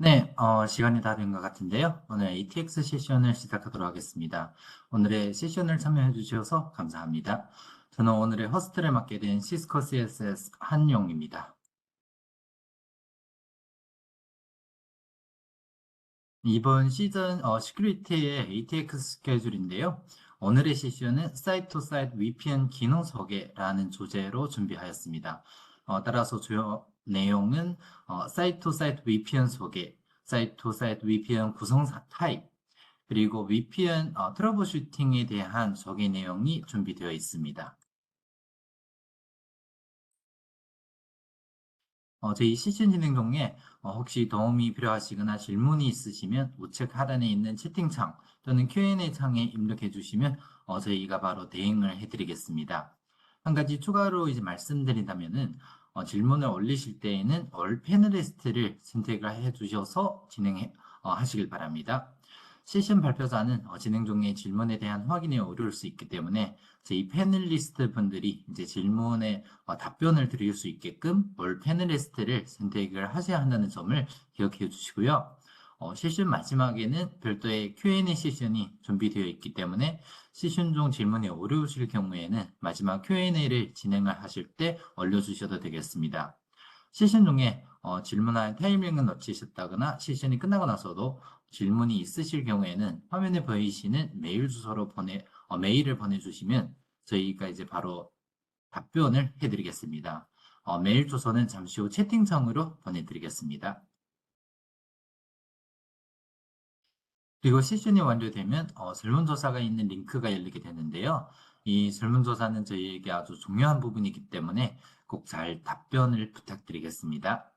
네, 시간이 다 된 것 같은데요. 오늘 ATX 세션을 시작하도록 하겠습니다. 오늘의 세션을 참여해 주셔서 감사합니다. 저는 오늘의 호스트를 맡게 된 시스코 CSS 한용입니다. 이번 시즌 시큐리티의 ATX 스케줄인데요. 오늘의 세션은 사이트 투 사이트 VPN 기능 소개라는 주제로 준비하였습니다. 따라서 주요 내용은 사이트 투 사이트 VPN 소개, 사이트 투 사이트 VPN 구성사 타입, 그리고 VPN 트러블 슈팅에 대한 소개 내용이 준비되어 있습니다. 저희 시즌 진행 중에 혹시 도움이 필요하시거나 질문이 있으시면 우측 하단에 있는 채팅창 또는 Q&A 창에 입력해 주시면 저희가 바로 대응을 해드리겠습니다. 한 가지 추가로 이제 말씀드린다면은 질문을 올리실 때에는 올 패널리스트를 선택을 해 주셔서 진행해 하시길 바랍니다. 세션 발표자는 진행 중에 질문에 대한 확인이 어려울 수 있기 때문에 저희 패널리스트 분들이 이제 질문에 답변을 드릴 수 있게끔 올 패널리스트를 선택을 하셔야 한다는 점을 기억해 주시고요. 세션 마지막에는 별도의 Q&A 세션이 준비되어 있기 때문에 세션 중 질문이 어려우실 경우에는 마지막 Q&A를 진행을 하실 때 올려주셔도 되겠습니다. 세션 중에 질문할 타이밍을 놓치셨다거나 세션이 끝나고 나서도 질문이 있으실 경우에는 화면에 보이시는 메일 주소로 메일을 보내주시면 저희가 이제 바로 답변을 해드리겠습니다. 메일 주소는 잠시 후 채팅창으로 보내드리겠습니다. 그리고 세션이 완료되면 설문조사가 있는 링크가 열리게 되는데요. 이 설문조사는 저희에게 아주 중요한 부분이기 때문에 꼭 잘 답변을 부탁드리겠습니다.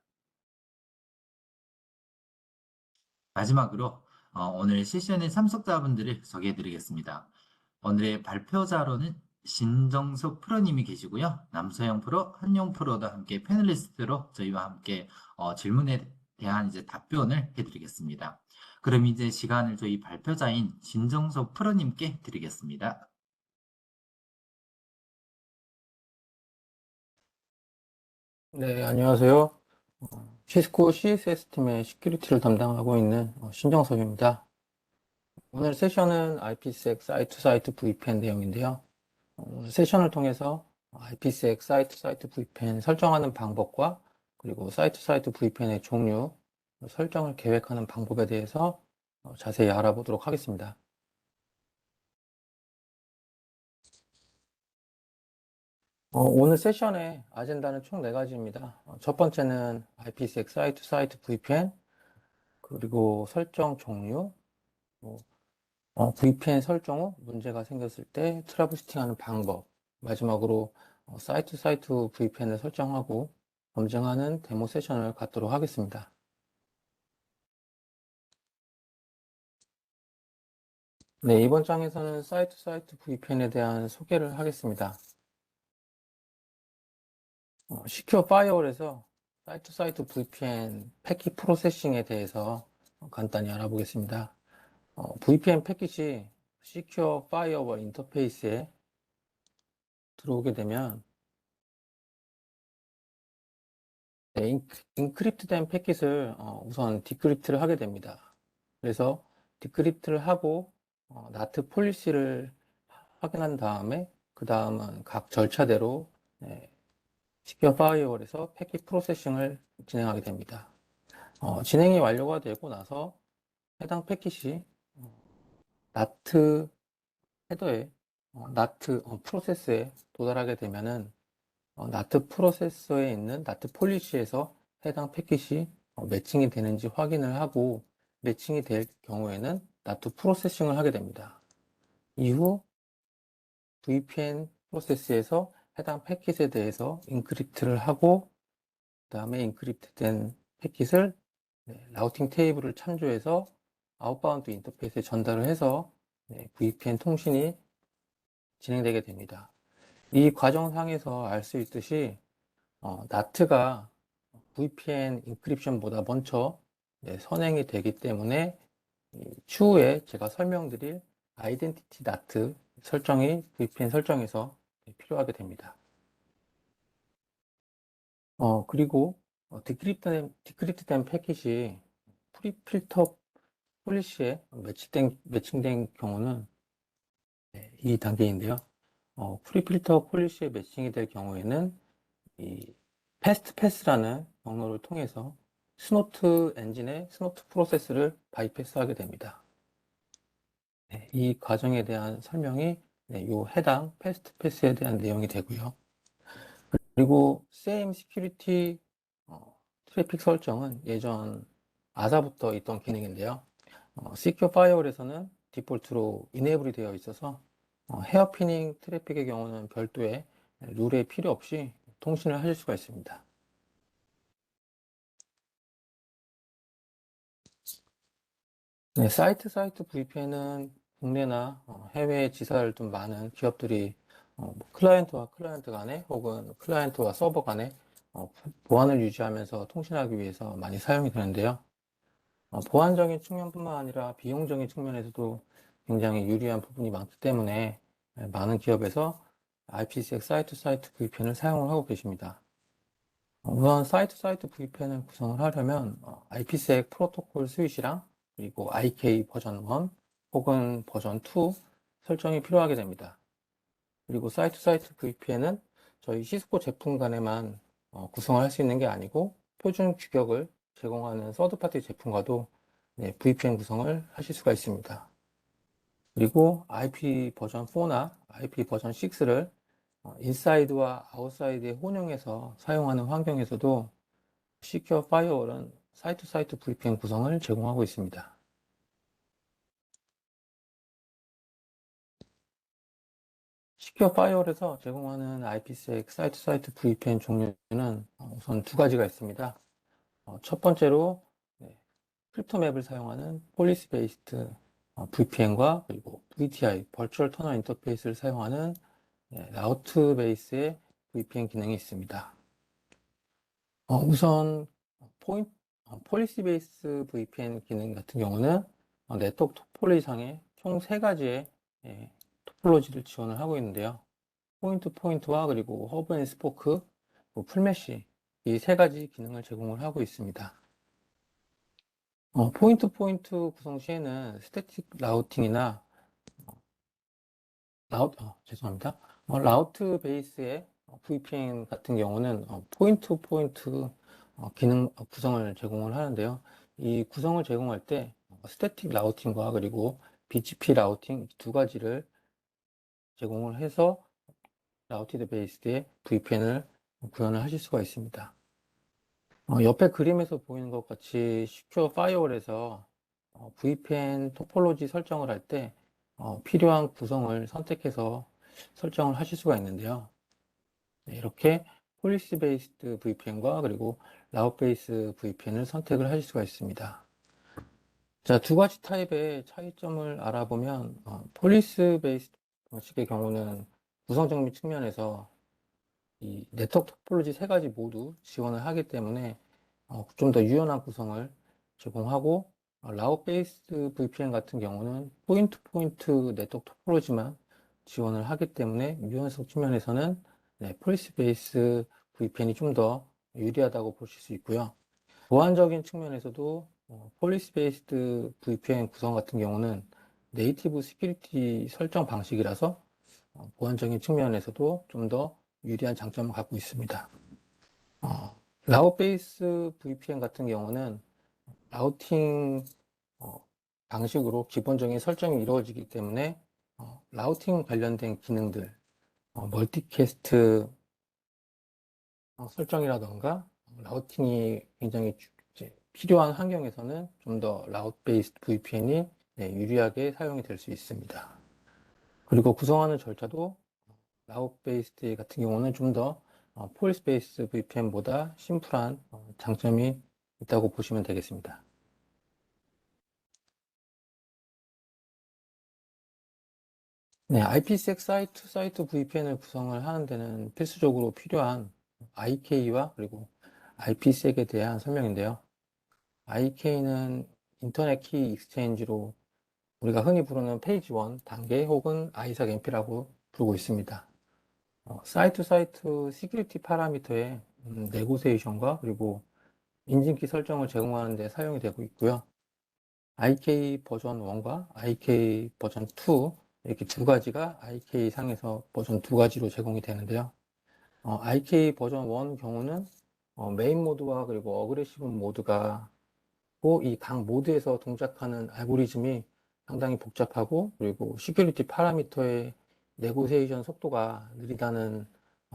마지막으로 오늘 세션의 참석자분들을 소개해드리겠습니다. 오늘의 발표자로는 신정숙 프로님이 계시고요. 남서영 프로, 한용 프로도 함께 패널리스트로 저희와 함께 질문에 대한 이제 답변을 해드리겠습니다. 그럼 이제 시간을 저희 발표자인 신정숙 프로님께 드리겠습니다. 네, 안녕하세요. 시스코 CSS 팀의 시큐리티를 담당하고 있는 신정석입니다. 오늘 세션은 IPsec 사이트 VPN 내용인데요. 오늘 세션을 통해서 IPsec 사이트 VPN 설정하는 방법과 그리고 사이트 VPN의 종류, 설정을 계획하는 방법에 대해서 자세히 알아보도록 하겠습니다. 오늘 세션의 아젠다는 총 4가지입니다. 첫 번째는 IPsec 사이트 VPN, 그리고 설정 종류, 뭐, VPN 설정 후 문제가 생겼을 때 트러블슈팅하는 방법, 마지막으로 사이트 VPN을 설정하고 검증하는 데모 세션을 갖도록 하겠습니다. 네, 이번 장에서는 사이트 VPN에 대한 소개를 하겠습니다. 시큐어 파이어월에서 사이트 VPN 패킷 프로세싱에 대해서 간단히 알아보겠습니다. VPN 패킷이 시큐어 파이어월 인터페이스에 들어오게 되면 네, 인크립트된 패킷을 우선 디크립트를 하게 됩니다. 그래서 디크립트를 하고 나트 폴리시를 확인한 다음에 그 다음은 각 절차대로 시큐어 파이어월에서 패킷 프로세싱을 진행하게 됩니다. 진행이 완료가 되고 나서 해당 패킷이 나트 헤더에 나트 프로세스에 도달하게 되면은 나트 프로세서에 있는 나트 폴리시에서 해당 패킷이 매칭이 되는지 확인을 하고 매칭이 될 경우에는 나트 프로세싱을 하게 됩니다. 이후 VPN 프로세스에서 해당 패킷에 대해서 인크립트를 하고 그 다음에 인크립트된 패킷을 라우팅 테이블을 참조해서 아웃바운드 인터페이스에 전달을 해서 VPN 통신이 진행되게 됩니다. 이 과정상에서 알 수 있듯이 나트가 VPN 인크립션보다 먼저 선행이 되기 때문에 추후에 제가 설명드릴 아이덴티티 나트 설정이 VPN 설정에서 필요하게 됩니다. 그리고 디크립트된 패킷이 프리필터 폴리시에 매칭된 경우는 이 단계인데요. 프리필터 폴리시에 매칭이 될 경우에는 이 패스트 패스라는 경로를 통해서 스노트 엔진의 스노트 프로세스를 바이패스하게 됩니다. 이 과정에 대한 설명이 이 해당 패스트 패스에 대한 내용이 되고요. 그리고 same security 트래픽 설정은 예전 아사부터 있던 기능인데요. Secure Firewall에서는 디폴트로 enable이 되어 있어서 헤어피닝 트래픽의 경우는 별도의 룰에 필요 없이 통신을 하실 수가 있습니다. 네, 사이트 VPN은 국내나 해외에 지사를 둔 많은 기업들이 뭐 클라이언트와 클라이언트 간에 혹은 클라이언트와 서버 간에 보안을 유지하면서 통신하기 위해서 많이 사용이 되는데요. 보안적인 측면뿐만 아니라 비용적인 측면에서도 굉장히 유리한 부분이 많기 때문에 많은 기업에서 IPsec 사이트 VPN을 사용을 하고 계십니다. 우선 사이트 VPN을 구성을 하려면 IPsec 프로토콜 스윗이랑 그리고 IK 버전 1 혹은 버전 2 설정이 필요하게 됩니다. 그리고 사이트 VPN은 저희 시스코 제품 간에만 구성을 할 수 있는 게 아니고 표준 규격을 제공하는 서드파티 제품과도 VPN 구성을 하실 수가 있습니다. 그리고 IP 버전 4나 IP 버전 6를 인사이드와 아웃사이드에 혼용해서 사용하는 환경에서도 Secure Firewall은 사이트 VPN 구성을 제공하고 있습니다. Secure Firewall에서 제공하는 IPsec 사이트 VPN 종류는 우선 두 가지가 있습니다. 첫 번째로 크립토맵을 사용하는 폴리시 베이스드 VPN과 그리고 VTI, 버추얼 터널 인터페이스를 사용하는 라우트 베이스의 VPN 기능이 있습니다. 우선 폴리시 베이스 VPN 기능 같은 경우는 네트워크 토폴로지상에 총 3가지의 토폴로지를 지원을 하고 있는데요. 포인트와 그리고 허브 앤 스포크, 풀메시 이 3가지 기능을 제공을 하고 있습니다. 포인트 구성 시에는 스태틱 라우팅이나 라우트 베이스의 VPN 같은 경우는 포인트 기능 구성을 제공을 하는데요. 이 구성을 제공할 때 스태틱 라우팅과 그리고 BGP 라우팅 두 가지를 제공을 해서 라우티드 베이스의 VPN을 구현을 하실 수가 있습니다. 옆에 그림에서 보이는 것 같이 Secure Firewall에서 VPN 토폴로지 설정을 할 때 필요한 구성을 선택해서 설정을 하실 수가 있는데요. 이렇게 폴리시 베이스드 VPN과 그리고 라우트 베이스 VPN을 선택을 하실 수가 있습니다. 자, 두 가지 타입의 차이점을 알아보면 폴리시 베이스드 방식의 경우는 구성 정비 측면에서 이 네트워크 토폴로지 3가지 모두 지원을 하기 때문에 좀 더 유연한 구성을 제공하고 라우 베이스드 VPN 같은 경우는 포인트 네트워크 토폴로지만 지원을 하기 때문에 유연성 측면에서는 폴리시 베이스 VPN이 좀 더 유리하다고 보실 수 있고요. 보안적인 측면에서도 폴리시 베이스드 VPN 구성 같은 경우는 네이티브 시큐리티 설정 방식이라서 보안적인 측면에서도 좀 더 유리한 장점을 갖고 있습니다. 라우 베이스 VPN 같은 경우는 라우팅 방식으로 기본적인 설정이 이루어지기 때문에 라우팅 관련된 기능들, 멀티캐스트 설정이라던가 라우팅이 굉장히 필요한 환경에서는 좀 더 라우트 베이스드 VPN이 유리하게 사용이 될 수 있습니다. 그리고 구성하는 절차도 라우트 베이스드 같은 경우는 좀 더 폴리시 베이스 VPN보다 심플한 장점이 있다고 보시면 되겠습니다. 네, IPsec 사이트 VPN을 구성을 하는 데는 필수적으로 필요한 IK와 그리고 IPsec에 대한 설명인데요. IK는 인터넷 키 익스체인지로 우리가 흔히 부르는 페이지 1 단계 혹은 ISAC MP라고 부르고 있습니다. 사이트 시큐리티 파라미터의 네고시에이션과 그리고 인증키 설정을 제공하는 데 사용이 되고 있고요. IK 버전 1과 IK 버전 2 이렇게 두 가지가 IK 상에서 버전 두 가지로 제공이 되는데요. IK 버전 1 경우는 메인 모드와 그리고 어그레시브 모드가 이 각 모드에서 동작하는 알고리즘이 상당히 복잡하고 그리고 시큐리티 파라미터의 네고시에이션 속도가 느리다는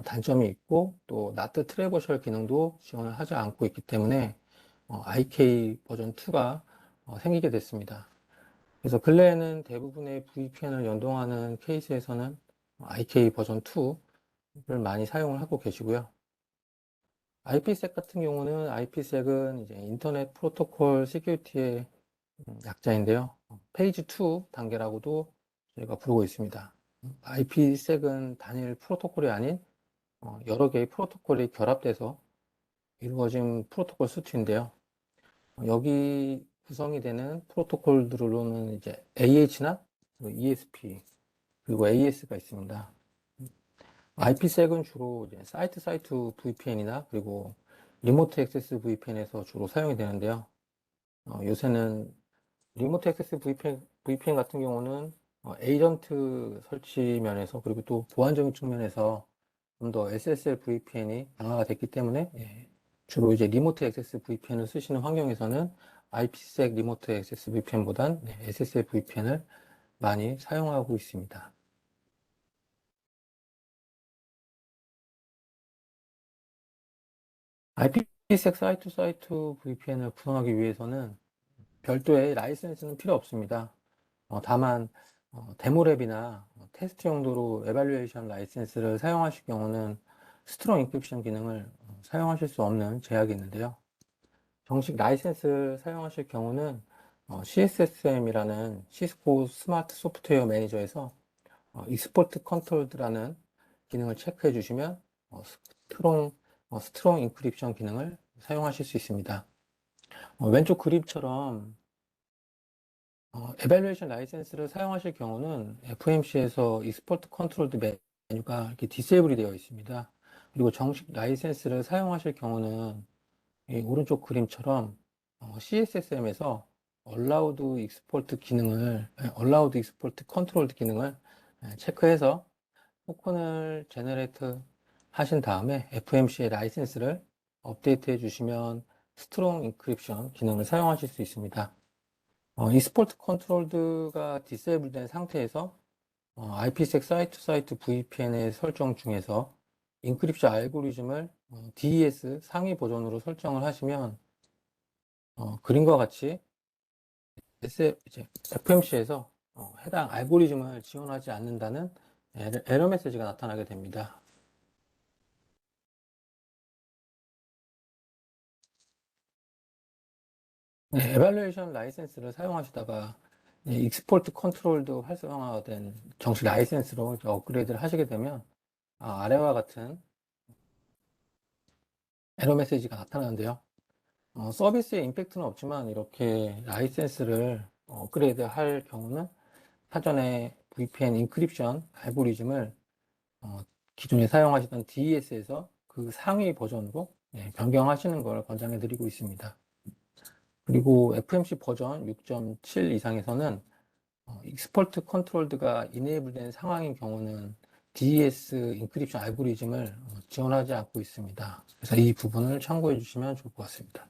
단점이 있고 또 나트 트래버셜 기능도 지원을 하지 않고 있기 때문에 IK 버전 2가 생기게 됐습니다. 그래서 근래에는 대부분의 VPN을 연동하는 케이스에서는 IK 버전 2를 많이 사용을 하고 계시고요. IPsec 같은 경우는 IPsec은 이제 인터넷 프로토콜 시큐리티의 약자인데요. 페이지 2 단계라고도 저희가 부르고 있습니다. IPsec은 단일 프로토콜이 아닌 여러 개의 프로토콜이 결합돼서 이루어진 프로토콜 수트인데요. 여기 구성이 되는 프로토콜들로는 이제 AH나 ESP 그리고 AS가 있습니다. IPsec은 주로 이제 사이트 VPN이나 그리고 리모트 액세스 VPN에서 주로 사용이 되는데요. 요새는 리모트 액세스 VPN 같은 경우는 에이전트 설치 면에서 그리고 또 보안적인 측면에서 좀 더 SSL VPN이 강화가 됐기 때문에 주로 이제 리모트 액세스 VPN을 쓰시는 환경에서는 IPsec 리모트 액세스 VPN보단 SSL VPN을 많이 사용하고 있습니다. IPsec 사이트 VPN을 구성하기 위해서는 별도의 라이센스는 필요 없습니다. 다만 데모랩이나 테스트 용도로 에발루에이션 라이센스를 사용하실 경우는 스트롱 인크립션 기능을 사용하실 수 없는 제약이 있는데요. 정식 라이센스를 사용하실 경우는 CSSM이라는 시스코 스마트 소프트웨어 매니저에서 익스포트 컨트롤드라는 기능을 체크해 주시면 스트롱, 스트롱 인크립션 기능을 사용하실 수 있습니다. 왼쪽 그림처럼 에발루에이션 라이센스를 사용하실 경우는 FMC에서 익스포트 컨트롤드 메뉴가 이렇게 디세이블이 되어 있습니다. 그리고 정식 라이센스를 사용하실 경우는 이 오른쪽 그림처럼 CSSM에서 Allowed Export 기능을, Allowed Export Controlled 기능을 체크해서 토큰을 제너레이트 하신 다음에 FMC의 라이센스를 업데이트 해주시면 스트롱 인크립션 기능을 사용하실 수 있습니다. 이스포트 컨트롤드가 디세이블 된 상태에서 IPsec 사이트 VPN의 설정 중에서 인크립션 알고리즘을 DES 상위 버전으로 설정을 하시면 그림과 같이 FMC에서 해당 알고리즘을 지원하지 않는다는 에러 메시지가 나타나게 됩니다. 에발루에이션 라이센스를 사용하시다가 익스포트 컨트롤도 활성화된 정식 라이센스로 업그레이드를 하시게 되면 아래와 같은 에러 메시지가 나타나는데요. 서비스에 임팩트는 없지만 이렇게 라이센스를 업그레이드 할 경우는 사전에 VPN 인크립션 알고리즘을 기존에 사용하시던 DES에서 그 상위 버전으로 변경하시는 걸 권장해 드리고 있습니다. 그리고 FMC 버전 6.7 이상에서는 익스포트 컨트롤드가 이네이블 된 상황인 경우는 DES 인크립션 알고리즘을 지원하지 않고 있습니다. 그래서 이 부분을 참고해 주시면 좋을 것 같습니다.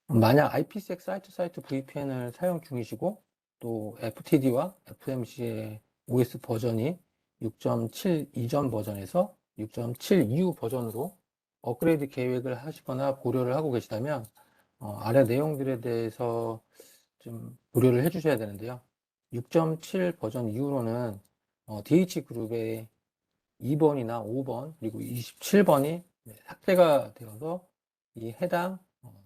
만약 IPsec 사이트 VPN을 사용 중이시고 또 FTD와 FMC의 OS 버전이 6.7 이전 버전에서 6.7 이후 버전으로 업그레이드 계획을 하시거나 고려를 하고 계시다면 아래 내용들에 대해서 좀 고려를 해 주셔야 되는데요. 6.7 버전 이후로는 DH그룹의 2번이나 5번 그리고 27번이 삭제가 되어서 이 해당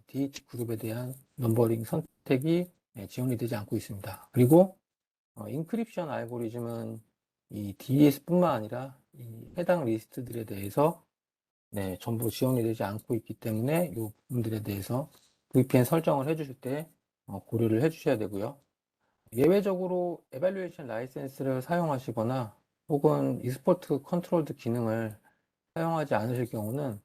DH그룹에 대한 넘버링 선택이 지원이 되지 않고 있습니다. 그리고 인크립션 알고리즘은 이 DES뿐만 아니라 이 해당 리스트들에 대해서 전부 지원이 되지 않고 있기 때문에 이 부분들에 대해서 VPN 설정을 해주실 때 고려를 해주셔야 되고요. 예외적으로 에발루에이션 라이센스를 사용하시거나 혹은 익스포트 컨트롤드 기능을 사용하지 않으실 경우는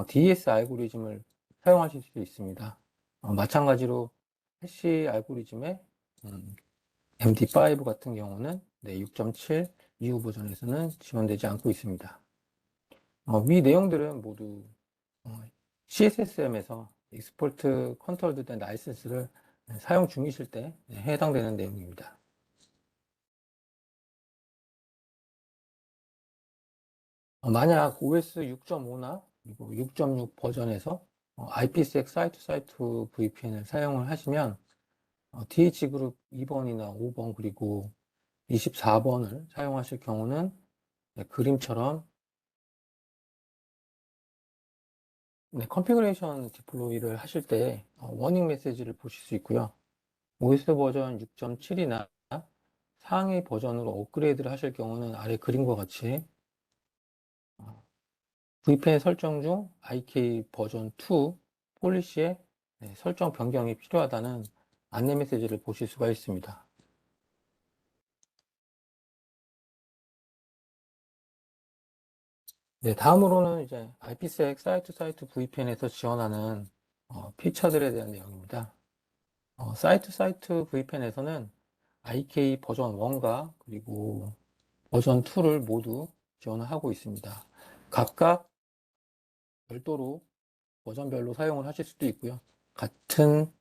DES 알고리즘을 사용하실 수 있습니다. 마찬가지로 해시 알고리즘의 MD5 같은 경우는 6.7 이후 버전에서는 지원되지 않고 있습니다. 위 내용들은 모두 CSSM에서 익스포트 컨트롤드 된 라이센스를 사용 중이실 때 해당되는 내용입니다. 만약 OS 6.5나 그리고 6.6 버전에서 IPsec 사이트-사이트 VPN을 사용을 하시면 DH그룹 2번이나 5번 그리고 24번을 사용하실 경우는 그림처럼 컨피그레이션 디플로이를 하실 때 워닝 메시지를 보실 수 있고요. OS 버전 6.7이나 상위 버전으로 업그레이드를 하실 경우는 아래 그림과 같이 VPN 설정 중 IK 버전 2 폴리시의 설정 변경이 필요하다는 안내 메시지를 보실 수가 있습니다. 다음으로는 이제 IPsec 사이트-사이트 VPN에서 지원하는 피처들에 대한 내용입니다. 사이트-사이트 VPN에서는 IK 버전 1과 그리고 버전 2를 모두 지원을 하고 있습니다. 각각 별도로 버전별로 사용을 하실 수도 있고요. 같은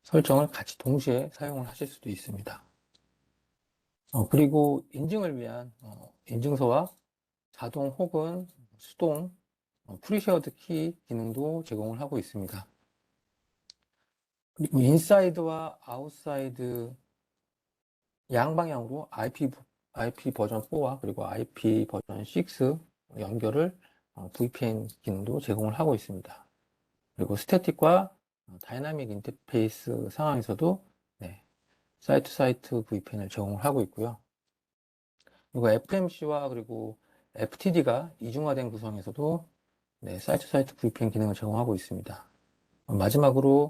설정을 같이 동시에 사용을 하실 수도 있습니다. 그리고 인증을 위한 인증서와 자동 혹은 수동 프리쉐어드 키 기능도 제공을 하고 있습니다. 그리고 인사이드와 아웃사이드 양방향으로 IP 버전 4와 그리고 IP 버전 6 연결을 VPN 기능도 제공을 하고 있습니다. 그리고 스태틱과 다이나믹 인터페이스 상황에서도 사이트-사이트 VPN을 제공을 하고 있고요. 그리고 FMC와 그리고 FTD가 이중화된 구성에서도 사이트-사이트 VPN 기능을 제공하고 있습니다. 마지막으로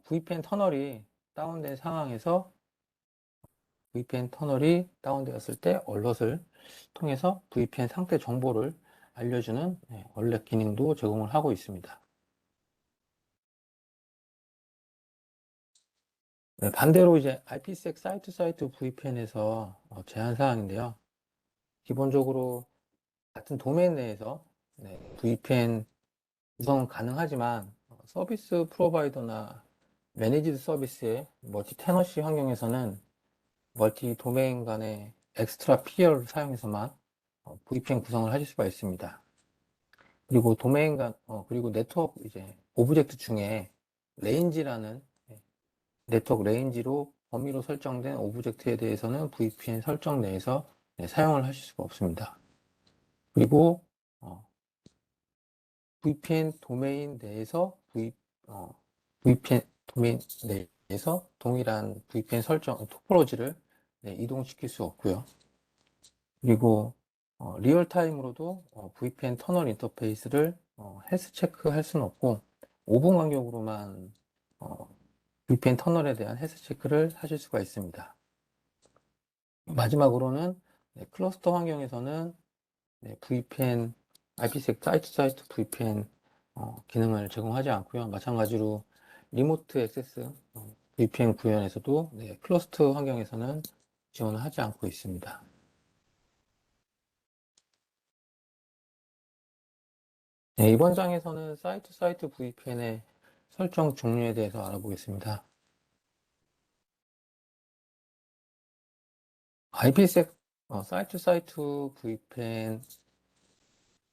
VPN 터널이 다운된 상황에서 VPN 터널이 다운되었을 때 얼럿을 통해서 VPN 상태 정보를 알려주는 얼렛 기능도 제공을 하고 있습니다. 반대로 이제 IPsec 사이트-사이트 VPN에서 제한 사항인데요. 기본적으로 같은 도메인 내에서 VPN 구성은 가능하지만 서비스 프로바이더나 매니지드 서비스의 멀티 테너시 환경에서는 멀티 도메인 간의 엑스트라 PL을 사용해서만 VPN 구성을 하실 수가 있습니다. 그리고 도메인 간 그리고 네트워크 이제 오브젝트 중에 레인지라는 네트워크 레인지로 범위로 설정된 오브젝트에 대해서는 VPN 설정 내에서 사용을 하실 수가 없습니다. 그리고 VPN 도메인 내에서 VPN 도메인 내에서 동일한 VPN 설정 토포로지를 이동시킬 수 없고요. 그리고 리얼타임으로도 VPN 터널 인터페이스를 헬스 체크할 수는 없고 5분 간격으로만 VPN 터널에 대한 헬스 체크를 하실 수가 있습니다. 마지막으로는 클러스터 환경에서는 VPN, IPsec 사이트-사이트 VPN 기능을 제공하지 않고요. 마찬가지로 리모트 액세스 VPN 구현에서도 클러스터 환경에서는 지원을 하지 않고 있습니다. 이번 장에서는 사이트-사이트 VPN의 설정 종류에 대해서 알아보겠습니다. IPsec 사이트-사이트 VPN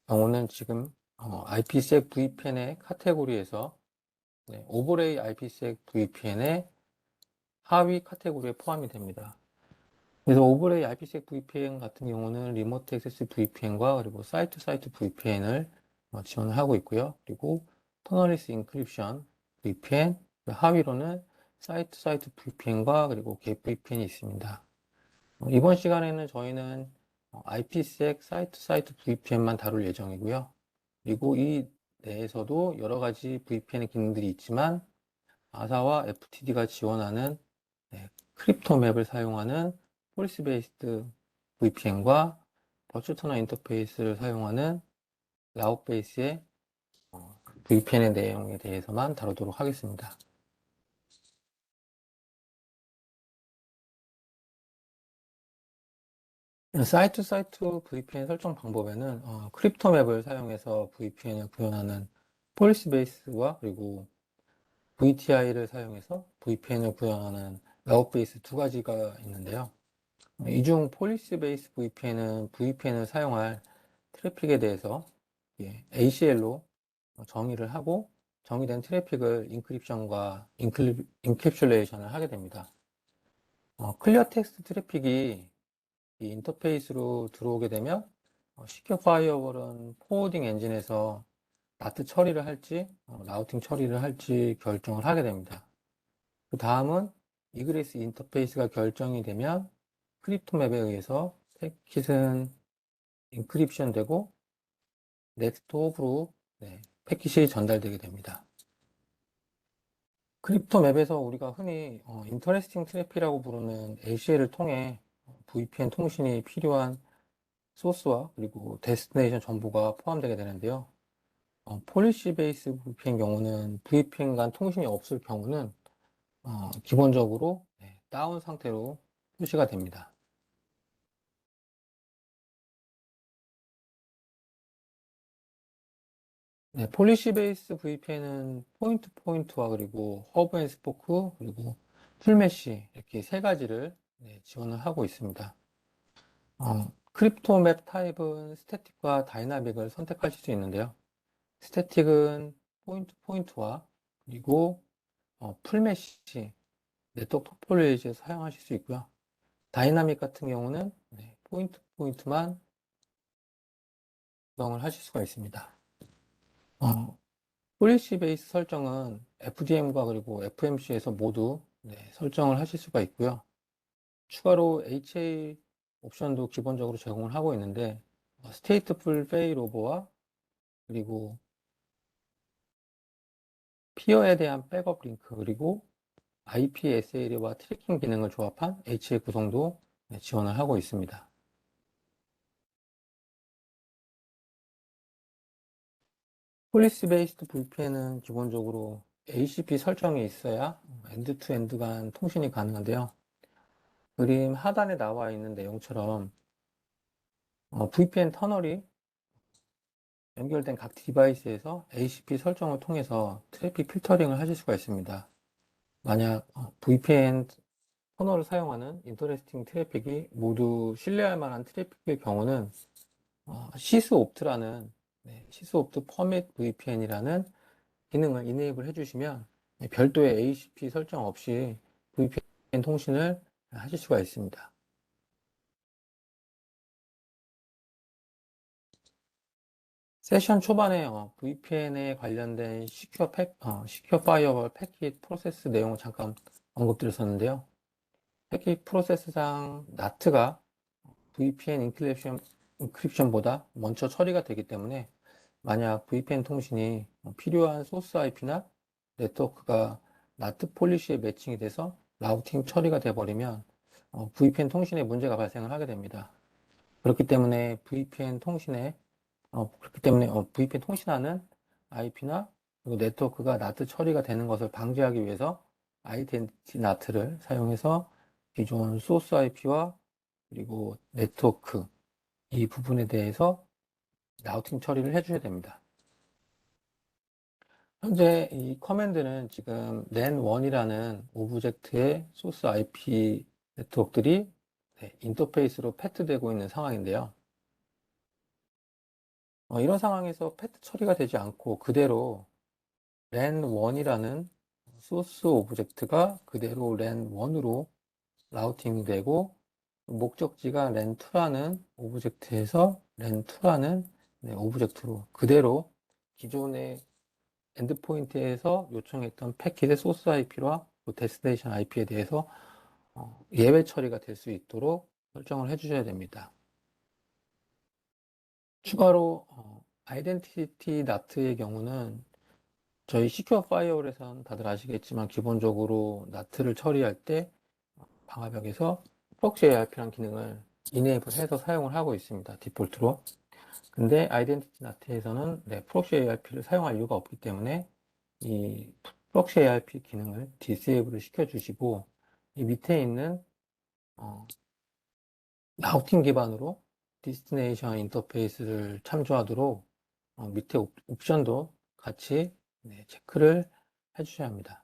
경우는 지금 IPsec VPN의 카테고리에서 오버레이 IPsec VPN의 하위 카테고리에 포함이 됩니다. 그래서 오버레이 IPsec VPN 같은 경우는 리모트 액세스 VPN과 그리고 사이트-사이트 VPN을 지원을 하고 있고요. 그리고 터널리스 인크립션 VPN, 하위로는 사이트-사이트 VPN과 그리고 겟 VPN이 있습니다. 이번 시간에는 저희는 IPsec 사이트-사이트 VPN만 다룰 예정이고요. 그리고 이 내에서도 여러 가지 VPN 기능들이 있지만 아사와 FTD가 지원하는 크립토 맵을 사용하는 폴리시 베이스드 VPN과 버추터널 인터페이스를 사용하는 라웃 베이스의 VPN의 내용에 대해서만 다루도록 하겠습니다. 사이트 사이트 VPN 설정 방법에는 크립토 맵을 사용해서 VPN을 구현하는 폴리시 베이스와 그리고 VTI를 사용해서 VPN을 구현하는 라웃 베이스 두 가지가 있는데요. 이 중 폴리시 베이스 VPN은 VPN을 사용할 트래픽에 대해서 ACL로 정의를 하고 정의된 트래픽을 인크립션과 인캡슐레이션을 하게 됩니다. 클리어 텍스트 트래픽이 이 인터페이스로 들어오게 되면 시큐어 파이어월은 포워딩 엔진에서 나트 처리를 할지 라우팅 처리를 할지 결정을 하게 됩니다. 그 다음은 이그레스 인터페이스가 결정이 되면 크립토 맵에 의해서 패킷은 인크립션 되고 넥스트 홉으로 패킷이 전달되게 됩니다. 크립토 맵에서 우리가 흔히 인터레스팅 트래픽이라고 부르는 ACL을 통해 VPN 통신이 필요한 소스와 그리고 데스티네이션 정보가 포함되게 되는데요. 폴리시 베이스 VPN 경우는 VPN 간 통신이 없을 경우는 기본적으로 다운 상태로 표시가 됩니다. 폴리시 베이스 VPN은 포인트 포인트와 그리고 허브 앤 스포크 그리고 풀메시 이렇게 세 가지를 지원을 하고 있습니다. 크립토 맵 타입은 스태틱과 다이나믹을 선택하실 수 있는데요. 스태틱은 포인트 포인트와 그리고 풀메시 네트워크 토폴로지에서 사용하실 수 있고요. 다이나믹 같은 경우는 포인트 포인트만 구성을 하실 수가 있습니다. 폴리시 베이스 설정은 FDM과 그리고 FMC에서 모두 설정을 하실 수가 있고요. 추가로 HA 옵션도 기본적으로 제공을 하고 있는데 스테이트풀 페이로버와 그리고 피어에 대한 백업 링크 그리고 IPSA와 트래킹 기능을 조합한 HA 구성도 지원을 하고 있습니다. 폴리시 베이스드 VPN은 기본적으로 ACP 설정이 있어야 엔드-투-엔드 간 통신이 가능한데요. 그림 하단에 나와 있는 내용처럼 VPN 터널이 연결된 각 디바이스에서 ACP 설정을 통해서 트래픽 필터링을 하실 수가 있습니다. 만약 VPN 터널을 사용하는 인터레스팅 트래픽이 모두 신뢰할 만한 트래픽일 경우는 시스옵트라는 시스옵트 퍼밋 VPN이라는 기능을 이네이블 해주시면 별도의 ACP 설정 없이 VPN 통신을 하실 수가 있습니다. 세션 초반에 VPN에 관련된 시큐어 파이어월 패킷 프로세스 내용을 잠깐 언급드렸었는데요. 패킷 프로세스상 나트가 VPN 인크립션보다 먼저 처리가 되기 때문에 만약 VPN 통신이 필요한 소스 IP나 네트워크가 나트 폴리시에 매칭이 돼서 라우팅 처리가 돼버리면 VPN 통신에 문제가 발생을 하게 됩니다. 그렇기 때문에 VPN 통신하는 IP나 그리고 네트워크가 나트 처리가 되는 것을 방지하기 위해서 아이덴티티 나트를 사용해서 기존 소스 IP와 그리고 네트워크 이 부분에 대해서 라우팅 처리를 해주셔야 됩니다. 현재 이 커맨드는 지금 len1이라는 오브젝트의 소스 IP 네트워크들이 인터페이스로 패트되고 있는 상황인데요. 이런 상황에서 패트 처리가 되지 않고 그대로 len1이라는 소스 오브젝트가 그대로 len1으로 라우팅되고 목적지가 len2라는 오브젝트에서 len2라는 오브젝트로 그대로 기존의 엔드포인트에서 요청했던 패킷의 소스 IP와 데스티네이션 IP에 대해서 예외 처리가 될 수 있도록 설정을 해주셔야 됩니다. 추가로 아이덴티티 나트의 경우는 저희 시큐어 파이어월에선 다들 아시겠지만 기본적으로 나트를 처리할 때 방화벽에서 프록시 ARP라는 기능을 이네이블 해서 사용을 하고 있습니다. 디폴트로. 근데 아이덴티티 나트에서는 프록시 ARP를 사용할 이유가 없기 때문에 이 프록시 ARP 기능을 디세이블을 시켜주시고 이 밑에 있는 라우팅 기반으로 디스티네이션 인터페이스를 참조하도록 밑에 옵션도 같이 체크를 해주셔야 합니다.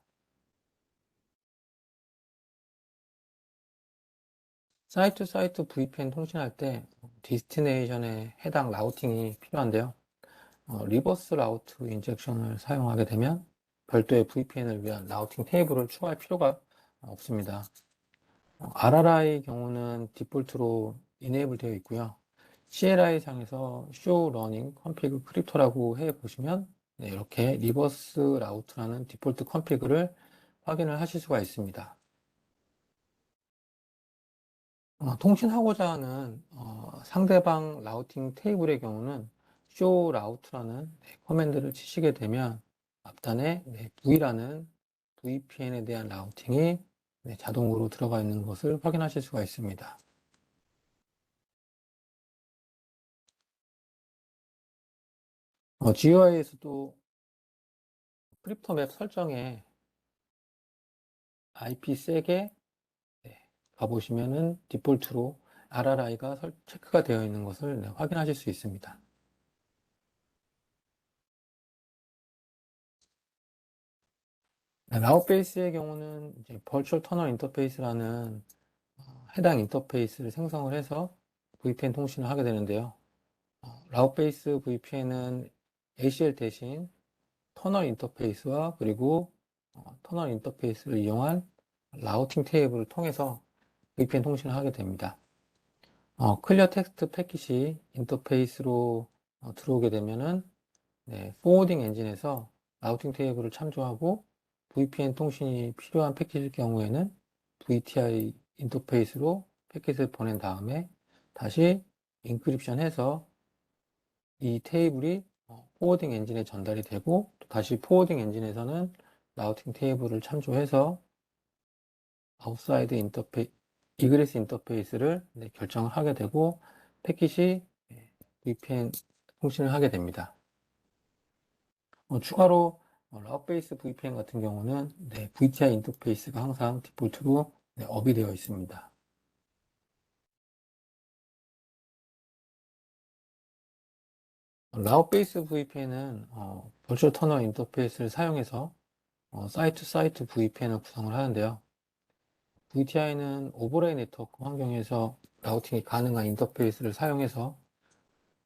사이트 사이트 VPN 통신할 때 디스티네이션에 해당 라우팅이 필요한데요. 리버스 라우트 인젝션을 사용하게 되면 별도의 VPN을 위한 라우팅 테이블을 추가할 필요가 없습니다. RRI 경우는 디폴트로 이네이블 되어 있고요. CLI 상에서 show running config crypto라고 해 보시면 이렇게 리버스 라우트라는 디폴트 컨피그를 확인을 하실 수가 있습니다. 통신하고자 하는 상대방 라우팅 테이블의 경우는 show route라는 커맨드를 치시게 되면 앞단에 V라는 VPN에 대한 라우팅이 자동으로 들어가 있는 것을 확인하실 수가 있습니다. GUI에서도 크립토 맵 설정에 IPsek에 가보시면은 디폴트로 RRI가 체크가 되어 있는 것을 확인하실 수 있습니다. 라우베이스의 경우는 이제 버추얼 터널 인터페이스라는 해당 인터페이스를 생성을 해서 VPN 통신을 하게 되는데요. 라우베이스 VPN은 ACL 대신 터널 인터페이스와 그리고 터널 인터페이스를 이용한 라우팅 테이블을 통해서 VPN 통신을 하게 됩니다. 클리어 텍스트 패킷이 인터페이스로 들어오게 되면은 포워딩 엔진에서 라우팅 테이블을 참조하고 VPN 통신이 필요한 패킷일 경우에는 VTI 인터페이스로 패킷을 보낸 다음에 다시 인크립션 해서 이 테이블이 포워딩 엔진에 전달이 되고 또 다시 포워딩 엔진에서는 라우팅 테이블을 참조해서 아웃사이드 이그레스 인터페이스를 결정을 하게 되고 패킷이 VPN 통신을 하게 됩니다. 추가로 라우베이스 VPN 같은 경우는 VTI 인터페이스가 항상 디폴트로 업이 되어 있습니다. 라우베이스 VPN은 버추얼 터널 인터페이스를 사용해서 사이트 사이트 VPN을 구성을 하는데요. VTI는 오버레이 네트워크 환경에서 라우팅이 가능한 인터페이스를 사용해서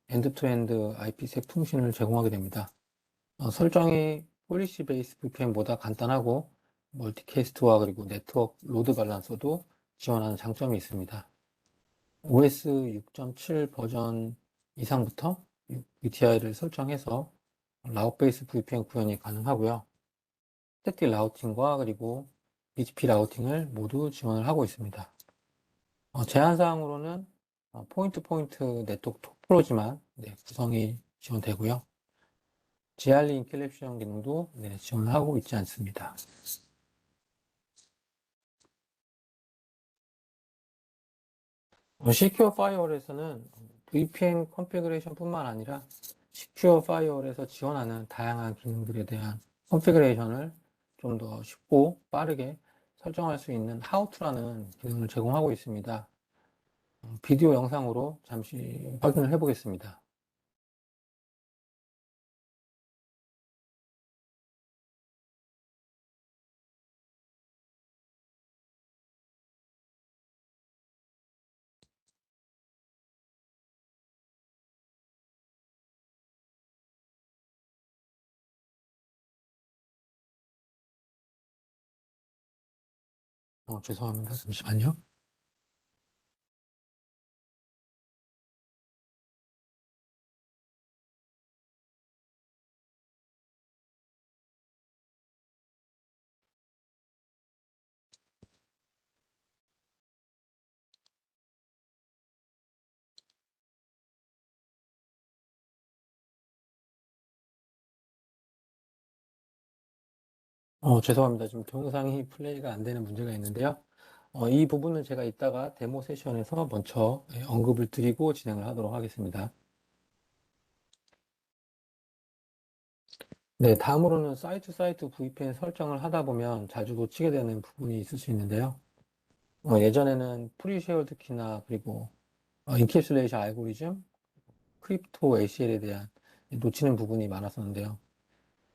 엔드-투-엔드 IPsec 통신을 제공하게 됩니다. 설정이 폴리시 베이스 VPN보다 간단하고 멀티캐스트와 그리고 네트워크 로드 밸런서도 지원하는 장점이 있습니다. OS 6.7 버전 이상부터 VTI를 설정해서 라우베이스 VPN 구현이 가능하고요. 스태틱 라우팅과 그리고 BGP 라우팅을 모두 지원을 하고 있습니다. 제한사항으로는 포인트 네트워크 토포로지만 구성이 지원되고요. GRE 인클립션 기능도 지원을 하고 있지 않습니다. 시큐어 파이어월에서는 VPN 컨피그레이션 뿐만 아니라 시큐어 파이어월에서 지원하는 다양한 기능들에 대한 컨피그레이션을 좀 더 쉽고 빠르게 설정할 수 있는 How to라는 기능을 제공하고 있습니다. 비디오 영상으로 잠시 확인을 해 보겠습니다. 죄송합니다. 잠시만요. 죄송합니다. 지금 동영상이 플레이가 안 되는 문제가 있는데요. 이 부분은 제가 이따가 데모 세션에서 먼저 언급을 드리고 진행을 하도록 하겠습니다. 네, 다음으로는 사이트 VPN 설정을 하다 보면 자주 놓치게 되는 부분이 있을 수 있는데요. 예전에는 프리쉐어드 키나 그리고 인캡슐레이션 알고리즘, 크립토 ACL에 대한 놓치는 부분이 많았었는데요.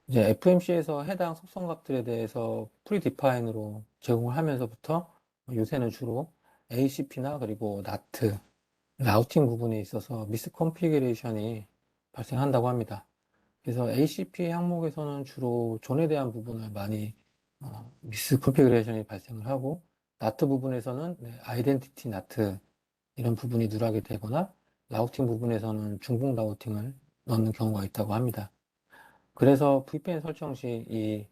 이제 FMC에서 해당 속성값들에 대해서 프리디파인으로 제공을 하면서부터 요새는 주로 ACP나 그리고 NAT, 라우팅 부분에 있어서 미스컨피그레이션이 발생한다고 합니다. 그래서 ACP 항목에서는 주로 존에 대한 부분을 많이 미스컨피그레이션이 발생을 하고 NAT 부분에서는 아이덴티티 NAT 이런 부분이 누락이 되거나 라우팅 부분에서는 중복 라우팅을 넣는 경우가 있다고 합니다. 그래서 VPN 설정 시 이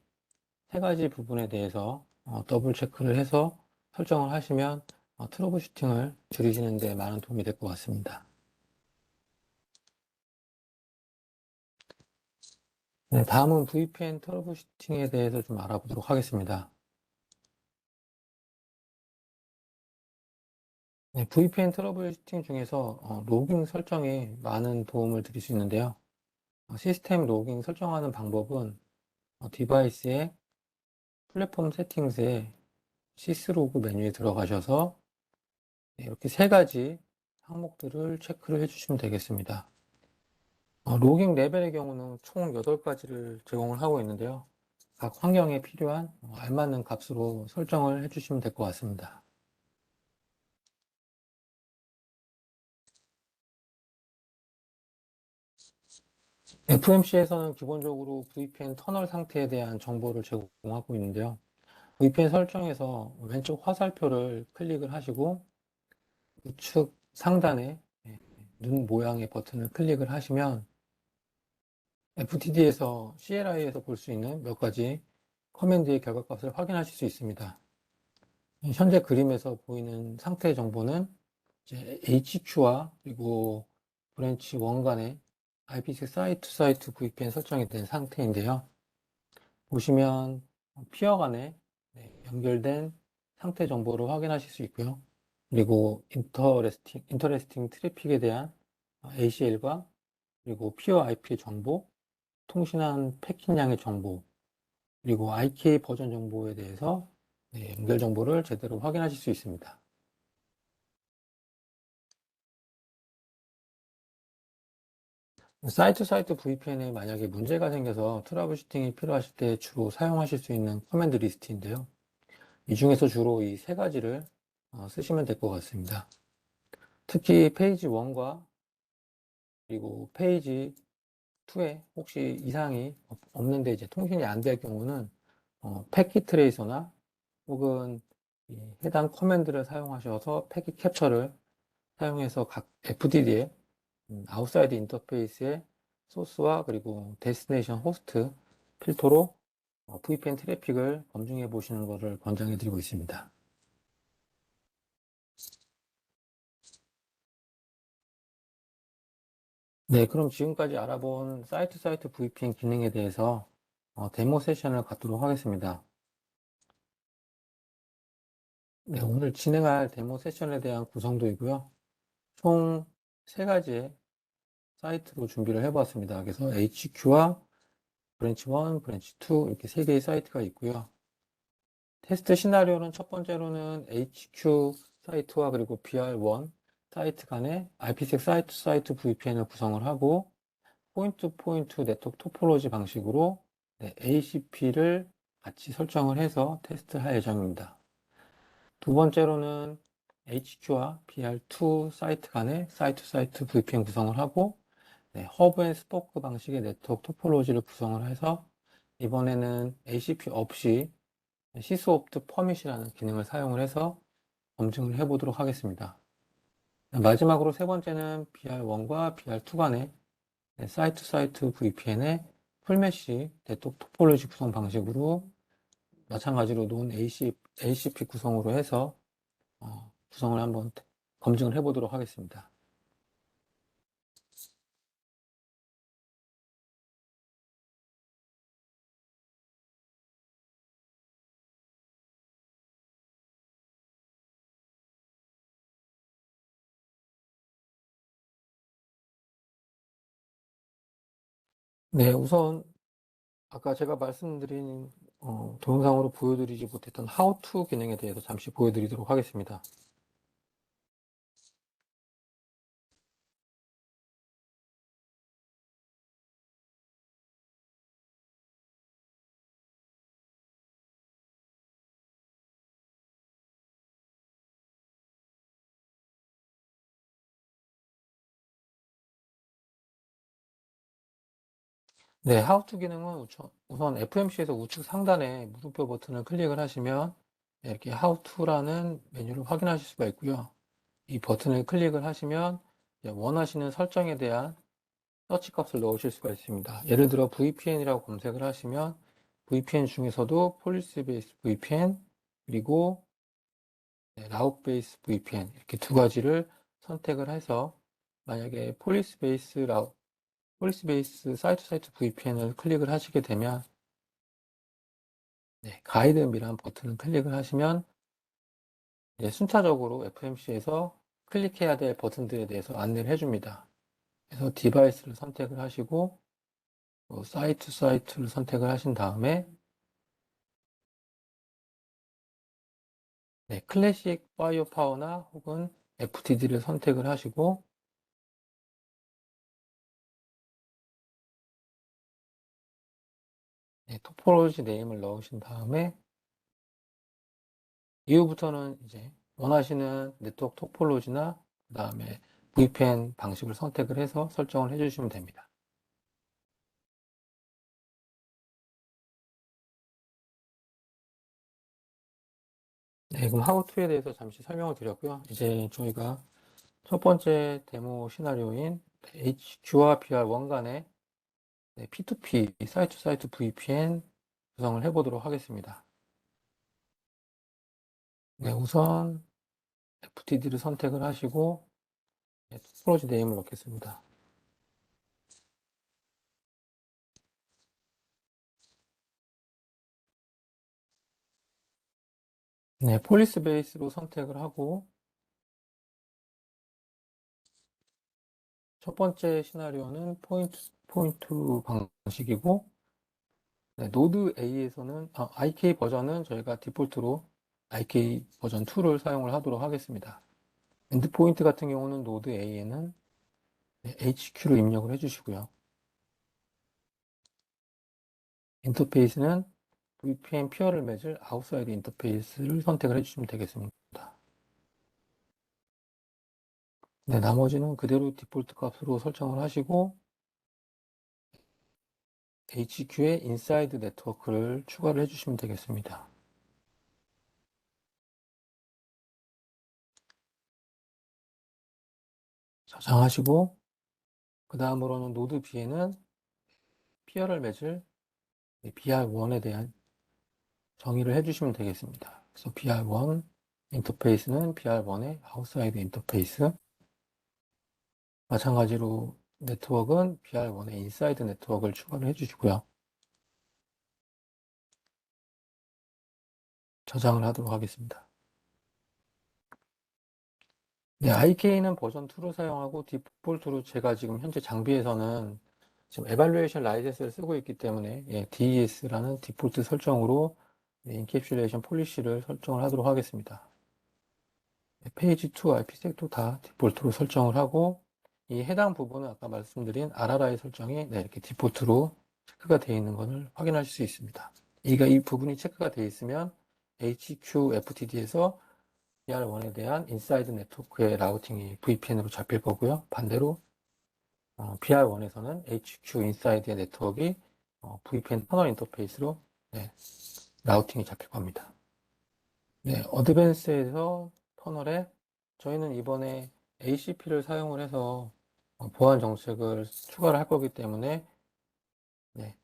세 가지 부분에 대해서 더블 체크를 해서 설정을 하시면 트러블 슈팅을 줄이시는 데 많은 도움이 될 것 같습니다. 네, 다음은 VPN 트러블 슈팅에 대해서 좀 알아보도록 하겠습니다. 네, VPN 트러블 슈팅 중에서 로깅 설정에 많은 도움을 드릴 수 있는데요. 시스템 로깅 설정하는 방법은 디바이스의 플랫폼 세팅스에 시스로그 메뉴에 들어가셔서 이렇게 세 가지 항목들을 체크를 해주시면 되겠습니다. 로깅 레벨의 경우는 총 8가지를 제공을 하고 있는데요. 각 환경에 필요한 알맞는 값으로 설정을 해주시면 될 것 같습니다. FMC에서는 기본적으로 VPN 터널 상태에 대한 정보를 제공하고 있는데요. VPN 설정에서 왼쪽 화살표를 클릭을 하시고 우측 상단에 눈 모양의 버튼을 클릭을 하시면 FTD에서 CLI에서 볼 수 있는 몇 가지 커맨드의 결과값을 확인하실 수 있습니다. 현재 그림에서 보이는 상태 정보는 이제 HQ와 그리고 브랜치 1 간의 IPsec 사이트 VPN 설정이 된 상태인데요. 보시면 피어 간에 연결된 상태 정보를 확인하실 수 있고요. 그리고 인터레스팅 트래픽에 대한 ACL과 그리고 피어 IP의 정보, 통신한 패킷량의 정보, 그리고 IK 버전 정보에 대해서 연결 정보를 제대로 확인하실 수 있습니다. 사이트 VPN에 만약에 문제가 생겨서 트러블 슈팅이 필요하실 때 주로 사용하실 수 있는 커맨드 리스트인데요. 이 중에서 주로 이 세 가지를 쓰시면 될 것 같습니다. 특히 페이지 1과 그리고 페이지 2에 혹시 이상이 없는데 이제 통신이 안 될 경우는 패킷 트레이서나 혹은 해당 커맨드를 사용하셔서 패킷 캡처를 사용해서 각 FTD에 아웃사이드 인터페이스의 소스와 그리고 데스티네이션 호스트 필터로 VPN 트래픽을 검증해 보시는 것을 권장해 드리고 있습니다. 네, 그럼 지금까지 알아본 사이트 VPN 기능에 대해서 데모 세션을 갖도록 하겠습니다. 네, 오늘 진행할 데모 세션에 대한 구성도이고요. 총 3가지의 사이트로 준비를 해보았습니다. 그래서 HQ와 브랜치 1, 브랜치 2 이렇게 3개의 사이트가 있고요. 테스트 시나리오는 첫 번째로는 HQ 사이트와 그리고 BR1 사이트 간의 IPsec 사이트 VPN을 구성을 하고 포인트 포인트 네트워크 토폴로지 방식으로 ACP를 같이 설정을 해서 테스트할 예정입니다. 두 번째로는 HQ와 BR2 사이트 간의 사이트 VPN 구성을 하고 허브 앤 스포크 방식의 네트워크 토폴로지를 구성을 해서 이번에는 ACP 없이 시스옵트 퍼밋이라는 기능을 사용을 해서 검증을 해보도록 하겠습니다. 마지막으로 세 번째는 BR1과 BR2 간의 사이트 VPN의 풀메시 네트워크 토폴로지 구성 방식으로 마찬가지로 논 ACP 구성으로 해서 구성을 한번 검증을 해보도록 하겠습니다. 네, 우선 아까 제가 말씀드린 동영상으로 보여드리지 못했던 How to 기능에 대해서 잠시 보여드리도록 하겠습니다. 네, How to 기능은 우선 FMC에서 우측 상단에 물음표 버튼을 클릭을 하시면 이렇게 How to라는 메뉴를 확인하실 수가 있고요. 이 버튼을 클릭을 하시면 원하시는 설정에 대한 서치 값을 넣으실 수가 있습니다. 예를 들어 VPN이라고 검색을 하시면 VPN 중에서도 폴리스 베이스 VPN 그리고 라웃 베이스 VPN 이렇게 두 가지를 선택을 해서 만약에 폴리스 베이스 사이트 VPN을 클릭을 하시게 되면 가이드미라는 버튼을 클릭을 하시면 순차적으로 FMC에서 클릭해야 될 버튼들에 대해서 안내를 해줍니다. 그래서 디바이스를 선택을 하시고 사이트를 선택을 하신 다음에 클래식 파이어파워나 혹은 FTD를 선택을 하시고 토포로지 네임을 넣으신 다음에 이후부터는 이제 원하시는 네트워크 토폴로지나 그 다음에 VPN 방식을 선택을 해서 설정을 해주시면 됩니다. 네, 그럼 하우투에 대해서 잠시 설명을 드렸고요. 이제 저희가 첫 번째 데모 시나리오인 HQ와 BR1 간의 P2P, 사이트 VPN 구성을 해보도록 하겠습니다. 네, 우선 FTD를 선택을 하시고 토폴로지 네임을 넣겠습니다. 네, 폴리스 베이스로 선택을 하고 첫 번째 시나리오는 포인트 방식이고 노드 A에서는 IK 버전은 저희가 디폴트로 IK 버전 2를 사용을 하도록 하겠습니다. 엔드포인트 같은 경우는 노드 A에는 HQ를 입력을 해주시고요. 인터페이스는 VPN 피어를 맺을 아웃사이드 인터페이스를 선택을 해주시면 되겠습니다. 네, 나머지는 그대로 디폴트 값으로 설정을 하시고 HQ에 인사이드 네트워크를 추가를 해주시면 되겠습니다. 저장하시고 그 다음으로는 노드 B에는 피어를 맺을 BR1에 대한 정의를 해주시면 되겠습니다. 그래서 BR1 인터페이스는 BR1의 아웃사이드 인터페이스 마찬가지로 네트워크는 BR1의 인사이드 네트워크를 추가를 해주시고요. 저장을 하도록 하겠습니다. 네, IK는 버전 2로 사용하고 디폴트로 제가 지금 현재 장비에서는 지금 에발루에이션 라이센스를 쓰고 있기 때문에 DES라는 디폴트 설정으로 인캡슐레이션 폴리시를 설정을 하도록 하겠습니다. 페이지 2, IP색도 다 디폴트로 설정을 하고 이 해당 부분은 아까 말씀드린 RRI 설정이 이렇게 디폴트로 체크가 되어 있는 것을 확인하실 수 있습니다. 이 부분이 체크가 되어 있으면 HQFTD에서 BR1에 대한 인사이드 네트워크의 라우팅이 VPN으로 잡힐 거고요. 반대로 BR1에서는 HQ 인사이드의 네트워크가 VPN 터널 인터페이스로 라우팅이 잡힐 겁니다. 네, 어드밴스에서 터널에 저희는 이번에 ACP를 사용을 해서 보안 정책을 추가를 할 거기 때문에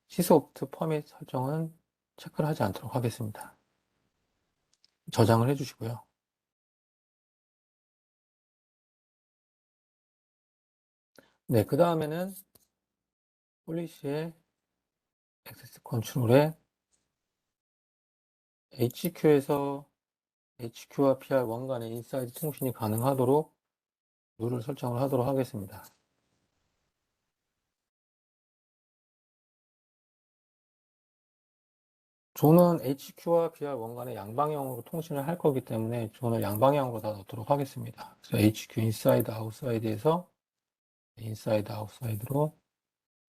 시스옵트 퍼밋 설정은 체크를 하지 않도록 하겠습니다. 저장을 해주시고요. 네, 그 다음에는 폴리시의 액세스 컨트롤에 HQ에서 HQ와 PR1 간의 인사이드 통신이 가능하도록 룰을 설정을 하도록 하겠습니다. 존은 HQ와 BR1 간의 양방향으로 통신을 할 거기 때문에 존을 양방향으로 다 넣도록 하겠습니다. 그래서 HQ 인사이드 아웃사이드에서 인사이드 아웃사이드로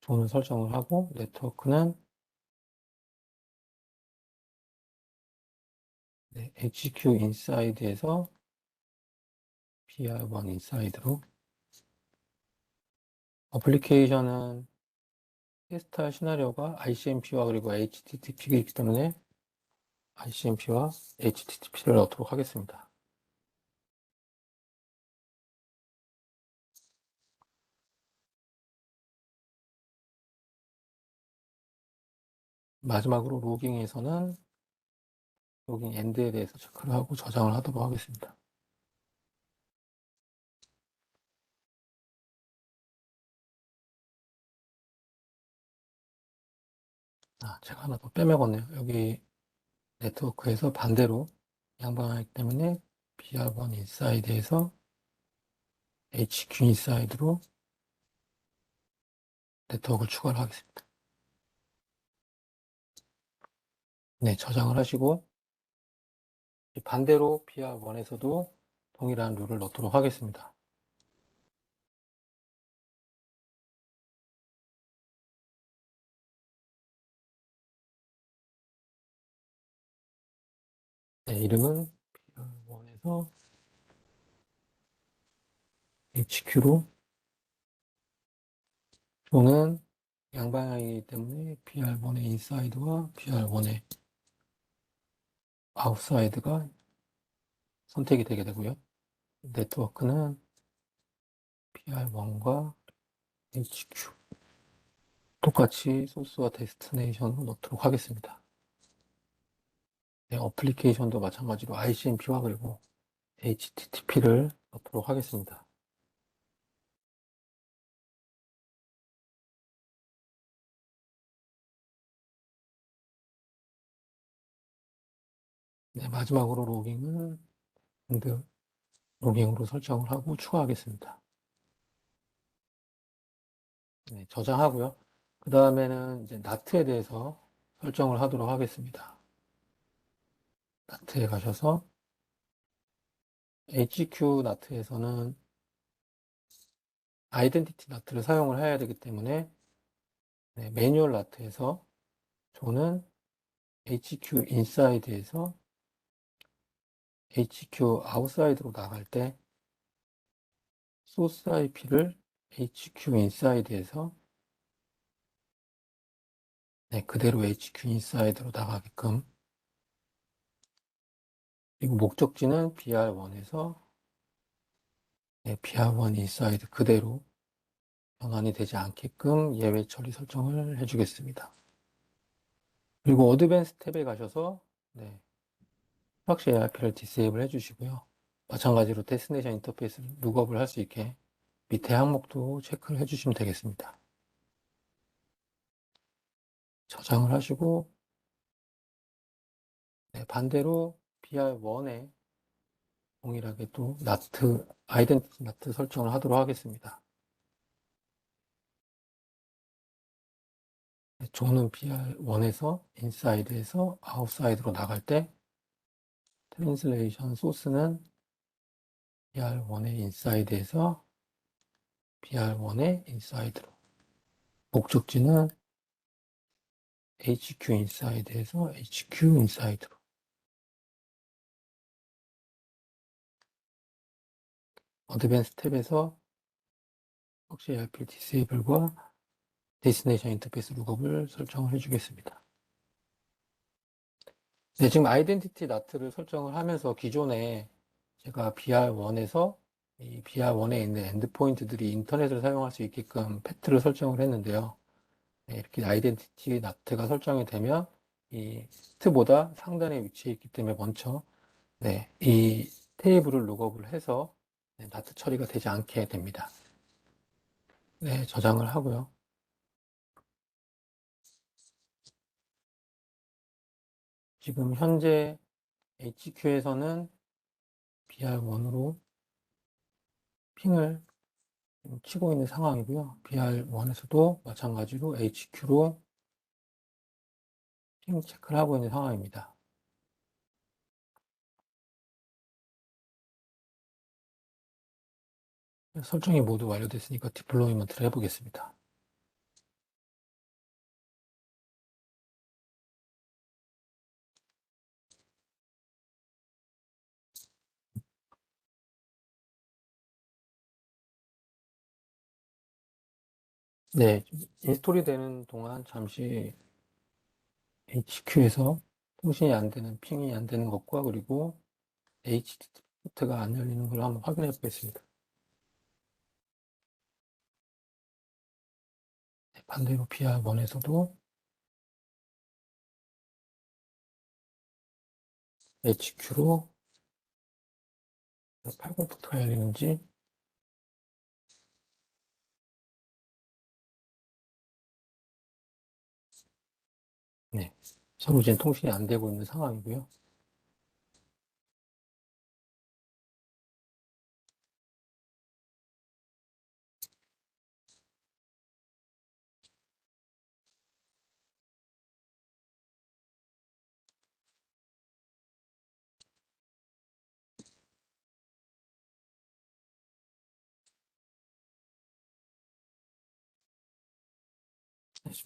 존을 설정을 하고, 네트워크는 HQ 인사이드에서 BR1 인사이드로, 어플리케이션은 테스트할 시나리오가 ICMP와 그리고 HTTP가 있기 때문에 ICMP와 HTTP를 넣도록 하겠습니다. 마지막으로 로깅에서는 로깅 엔드에 대해서 체크를 하고 저장을 하도록 하겠습니다. 제가 하나 더 빼먹었네요. 여기 네트워크에서 반대로 양방향이기 때문에 BR1 인사이드에서 HQ 인사이드로 네트워크를 추가를 하겠습니다. 네, 저장을 하시고 반대로 BR1에서도 동일한 룰을 넣도록 하겠습니다. 네, 이름은 BR1에서 HQ로, 존은 양방향이기 때문에 BR1의 인사이드와 BR1의 아웃사이드가 선택이 되게 되고요. 네트워크는 BR1과 HQ 똑같이 소스와 데스티네이션으로 넣도록 하겠습니다. 네, 어플리케이션도 마찬가지로 ICMP와 그리고 HTTP를 넣도록 하겠습니다. 네, 마지막으로 로깅은 엔드 로깅으로 설정을 하고 추가하겠습니다. 네, 저장하고요. 그 다음에는 이제 나트에 대해서 설정을 하도록 하겠습니다. 나트에 가셔서 HQ 나트에서는 아이덴티티 나트를 사용을 해야 되기 때문에 매뉴얼 나트에서 저는 HQ 인사이드에서 HQ 아웃사이드로 나갈 때 소스 IP를 HQ 인사이드에서 그대로 HQ 인사이드로 나가게끔, 그리고 목적지는 BR1에서 BR1 인사이드 그대로 변환이 되지 않게끔 예외 처리 설정을 해주겠습니다. 그리고 어드밴스 탭에 가셔서 프락시 ARP를 디세이블 해주시고요. 마찬가지로 데스티네이션 인터페이스를 룩업을 할 수 있게 밑에 항목도 체크를 해주시면 되겠습니다. 저장을 하시고 반대로 BR1에 동일하게 또 나트, 아이덴티티 나트 설정을 하도록 하겠습니다. 존은 BR1에서 인사이드에서 아웃사이드로 나갈 때 트랜슬레이션 소스는 BR1의 인사이드에서 BR1의 인사이드로, 목적지는 HQ 인사이드에서 HQ 인사이드로, 어드밴스 탭에서 혹시 ARP 디세이블과 데스티네이션 인터페이스 룩업을 설정을 해주겠습니다. 네, 지금 아이덴티티 나트를 설정을 하면서 기존에 제가 BR1에서 이 BR1에 있는 엔드포인트들이 인터넷을 사용할 수 있게끔 패트를 설정을 했는데요. 이렇게 아이덴티티 나트가 설정이 되면 이 스트보다 상단에 위치해 있기 때문에 먼저 이 테이블을 룩업을 해서 나트 처리가 되지 않게 됩니다. 저장을 하고요. 지금 현재 HQ에서는 BR1으로 핑을 치고 있는 상황이고요. BR1에서도 마찬가지로 HQ로 핑 체크를 하고 있는 상황입니다. 설정이 모두 완료됐으니까 디플로이먼트를 해보겠습니다. 네, 인스톨이 되는 동안 잠시 HQ에서 통신이 안 되는, 핑이 안 되는 것과 그리고 HTTP 포트가 안 열리는 걸 한번 확인해 보겠습니다. 네, 반대로 PR1에서도 HQ로 80 포트가 열리는지, 네, 서로 지금 통신이 안 되고 있는 상황이고요.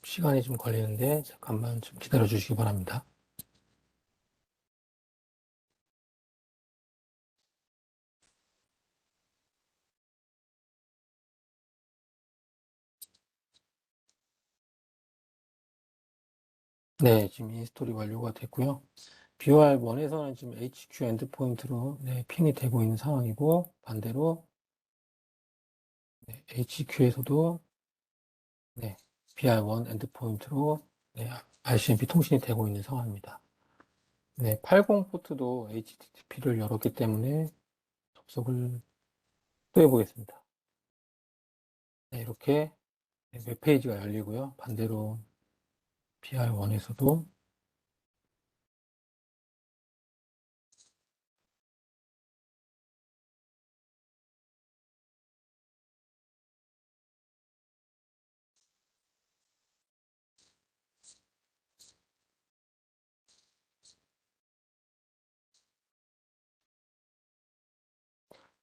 시간이 좀 걸리는데 잠깐만 좀 기다려 주시기 바랍니다. 네, 지금 인스톨이 완료가 됐고요. BOR1에서는 지금 HQ 엔드포인트로 핑이 되고 있는 상황이고, 반대로 HQ에서도 BR1 엔드포인트로 RCMP 통신이 되고 있는 상황입니다. 80 포트도 HTTP를 열었기 때문에 접속을 또 해보겠습니다. 이렇게 웹페이지가 열리고요. 반대로 BR1에서도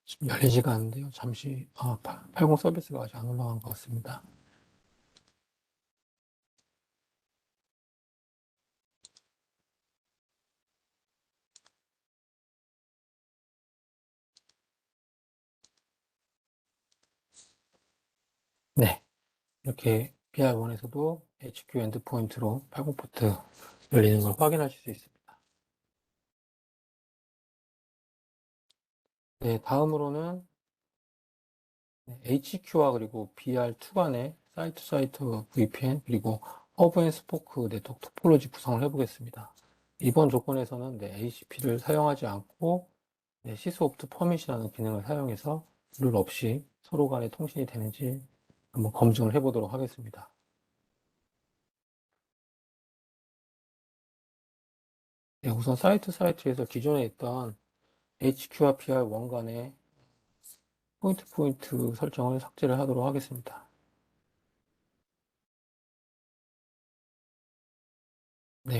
지금 열리지가 않는데요. 잠시 80 서비스가 아직 안 올라간 것 같습니다. 네, 이렇게 BR1에서도 HQ 엔드포인트로 80 포트 열리는 걸 확인하실 수 있습니다. 네, 다음으로는 HQ와 그리고 BR2 간의 사이트 VPN 그리고 허브 앤 스포크 네트워크 토폴로지 구성을 해보겠습니다. 이번 조건에서는 ACP를 사용하지 않고 시스옵트 퍼밋이라는 기능을 사용해서 룰 없이 서로 간에 통신이 되는지 한번 검증을 해보도록 하겠습니다. 우선 사이트에서 기존에 있던 HQ와 PR1 간의 포인트 설정을 삭제를 하도록 하겠습니다.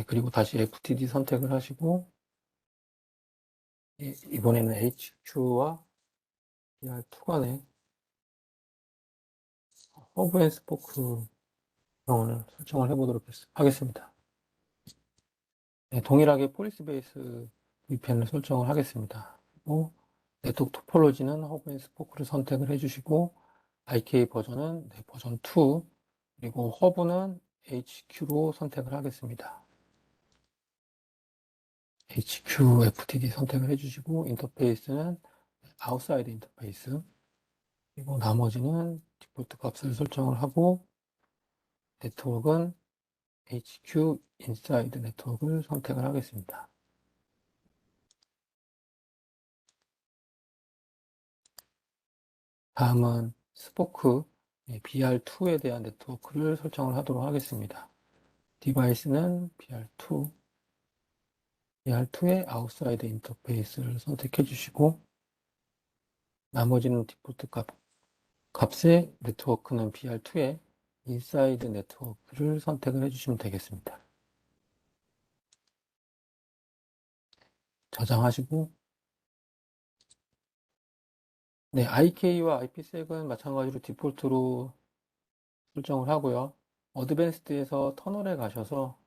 그리고 다시 FTD 선택을 하시고 이번에는 HQ와 PR2 간의 허브 앤 스포크 구성을 설정을 해보도록 하겠습니다. 동일하게 폴리시 베이스 VPN을 설정을 하겠습니다. 그리고 네트워크 토폴로지는 허브 앤 스포크를 선택을 해주시고 IK 버전은 버전 2 그리고 허브는 HQ로 선택을 하겠습니다. HQ FTD 선택을 해주시고 인터페이스는 아웃사이드 인터페이스 그리고 나머지는 디폴트 값을 설정을 하고 네트워크는 HQ 인사이드 네트워크를 선택을 하겠습니다. 다음은 스포크 BR2에 대한 네트워크를 설정을 하도록 하겠습니다. 디바이스는 BR2의 아웃사이드 인터페이스를 선택해 주시고 나머지는 디폴트 값의 네트워크는 BR2의 인사이드 네트워크를 선택을 해주시면 되겠습니다. 저장하시고, 네, IK와 IP색은 마찬가지로 디폴트로 설정을 하고요. 어드밴스드에서 터널에 가셔서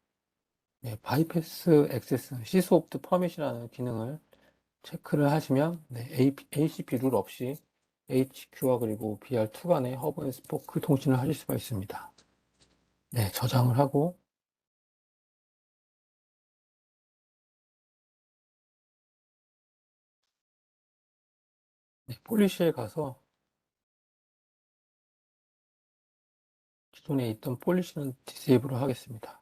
네, 바이패스 액세스, 시스옵트 퍼밋이라는 기능을 체크를 하시면 네, ACP 룰 없이 HQ와 그리고 BR2 간의 허브 앤 스포크 통신을 하실 수가 있습니다. 네, 저장을 하고 네, 폴리시에 가서 기존에 있던 폴리시는 디세이블을 하겠습니다.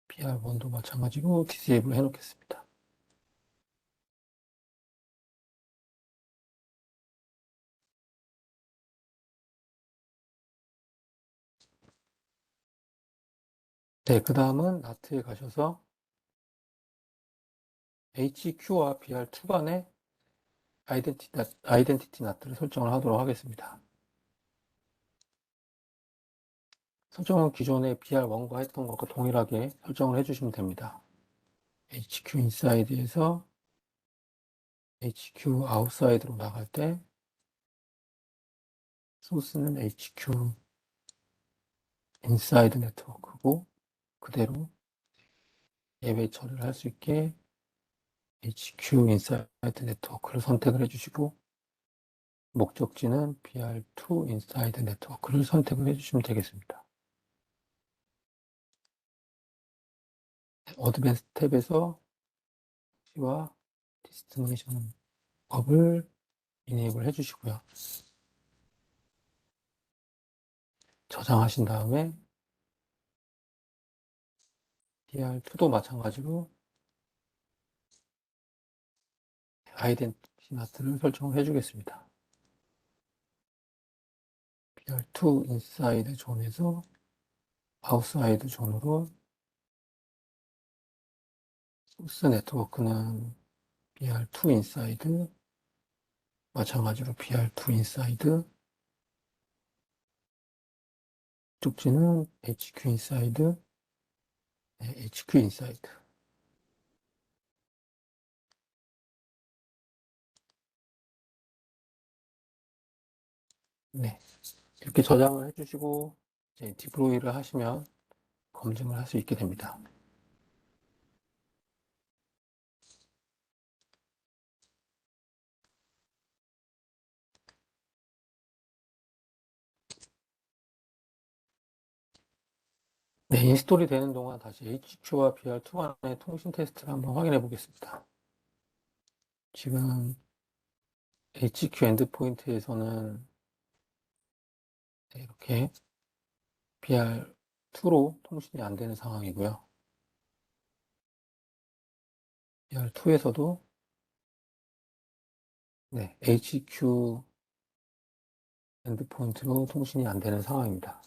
BR1도 마찬가지로 디세이블 해놓겠습니다. 네, 그 다음은 나트에 가셔서 HQ와 BR2 간의 아이덴티티 나트를 설정을 하도록 하겠습니다. 설정은 기존의 BR1과 했던 것과 동일하게 설정을 해주시면 됩니다. HQ 인사이드에서 HQ 아웃사이드로 나갈 때 소스는 HQ 인사이드 네트워크고 그대로 예외 처리를 할 수 있게 HQ 인사이드 네트워크를 선택을 해주시고 목적지는 BR2 인사이드 네트워크를 선택을 해주시면 되겠습니다. 어드밴스 탭에서 C와 디스티네이션 법을 이네이블 해주시고요. 저장하신 다음에 BR2도 마찬가지로 아이덴티티 나트를 설정을 해주겠습니다. BR2 인사이드 존에서 아웃사이드 존으로 소스 네트워크는 BR2 인사이드 마찬가지로 BR2 인사이드 쪽지는 HQ 인사이드 네, HQ 인사이드 네, 이렇게 저장을 해주시고 이제 디플로이를 하시면 검증을 할 수 있게 됩니다. 네, 인스톨이 되는 동안 다시 HQ와 BR2 간의 통신 테스트를 한번 확인해 보겠습니다. 지금 HQ 엔드포인트에서는 이렇게 BR2로 통신이 안 되는 상황이고요. BR2에서도 네, HQ 엔드포인트로 통신이 안 되는 상황입니다.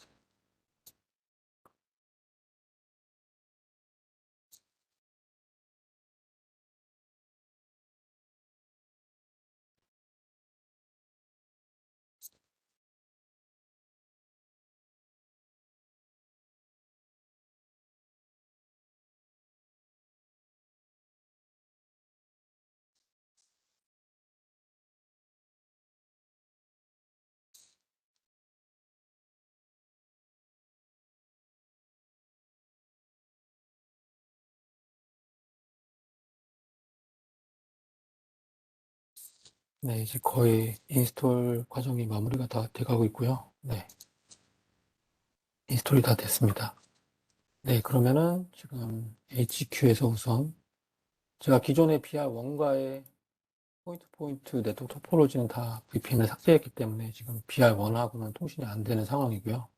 네, 이제 거의 인스톨 과정이 마무리가 다 돼가고 있고요. 네, 인스톨이 다 됐습니다. 네, 그러면은 지금 HQ에서 우선 제가 기존의 BR1과의 포인트 네트워크 토포로지는 다 VPN을 삭제했기 때문에 지금 BR1하고는 통신이 안 되는 상황이고요.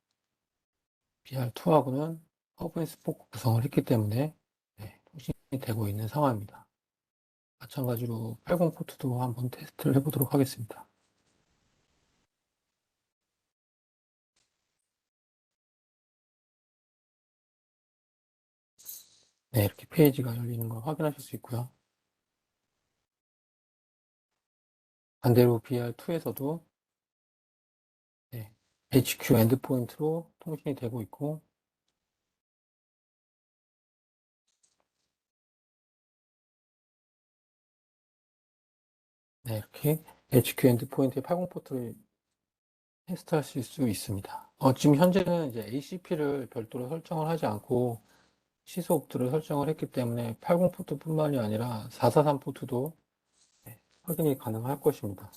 BR2하고는 허브 앤 스포크 구성을 했기 때문에 네, 통신이 되고 있는 상황입니다. 마찬가지로 80 포트도 한번 테스트를 해보도록 하겠습니다. 네, 이렇게 페이지가 열리는 걸 확인하실 수 있고요. 반대로 BR2에서도 네, HQ 엔드포인트로 통신이 되고 있고, 네, 이렇게 HQ 엔드포인트의 80 포트를 테스트하실 수 있습니다. 지금 현재는 이제 ACP를 별도로 설정을 하지 않고 시소 옵트를 설정을 했기 때문에 80 포트뿐만이 아니라 443 포트도 확인이 가능할 것입니다.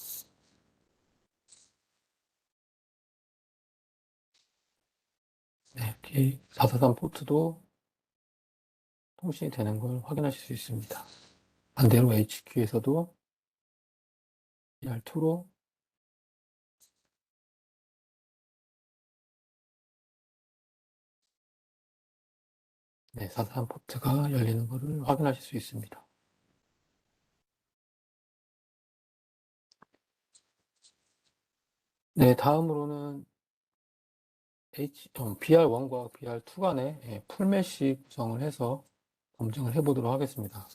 네, 이렇게 443 포트도 통신이 되는 걸 확인하실 수 있습니다. 반대로 HQ에서도 ER2로 네, 443 포트가 열리는 것을 확인하실 수 있습니다. 네, 다음으로는 BR1과 BR2 간의 풀메시 구성을 해서 검증을 해보도록 하겠습니다.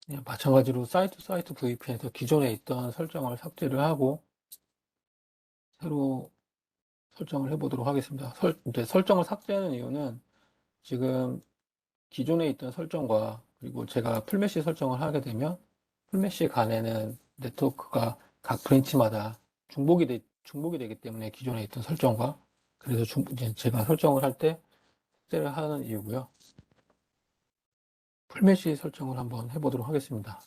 네, 마찬가지로 사이트 VPN에서 기존에 있던 설정을 삭제를 하고 새로 설정을 해보도록 하겠습니다. 이제 설정을 삭제하는 이유는 지금 기존에 있던 설정과 그리고 제가 풀메시 설정을 하게 되면 풀메시 간에는 네트워크가 각 브랜치마다 중복이 되기 때문에 기존에 있던 설정과 그래서 이제 제가 설정을 할 때 삭제를 하는 이유고요. 풀메시 설정을 한번 해보도록 하겠습니다.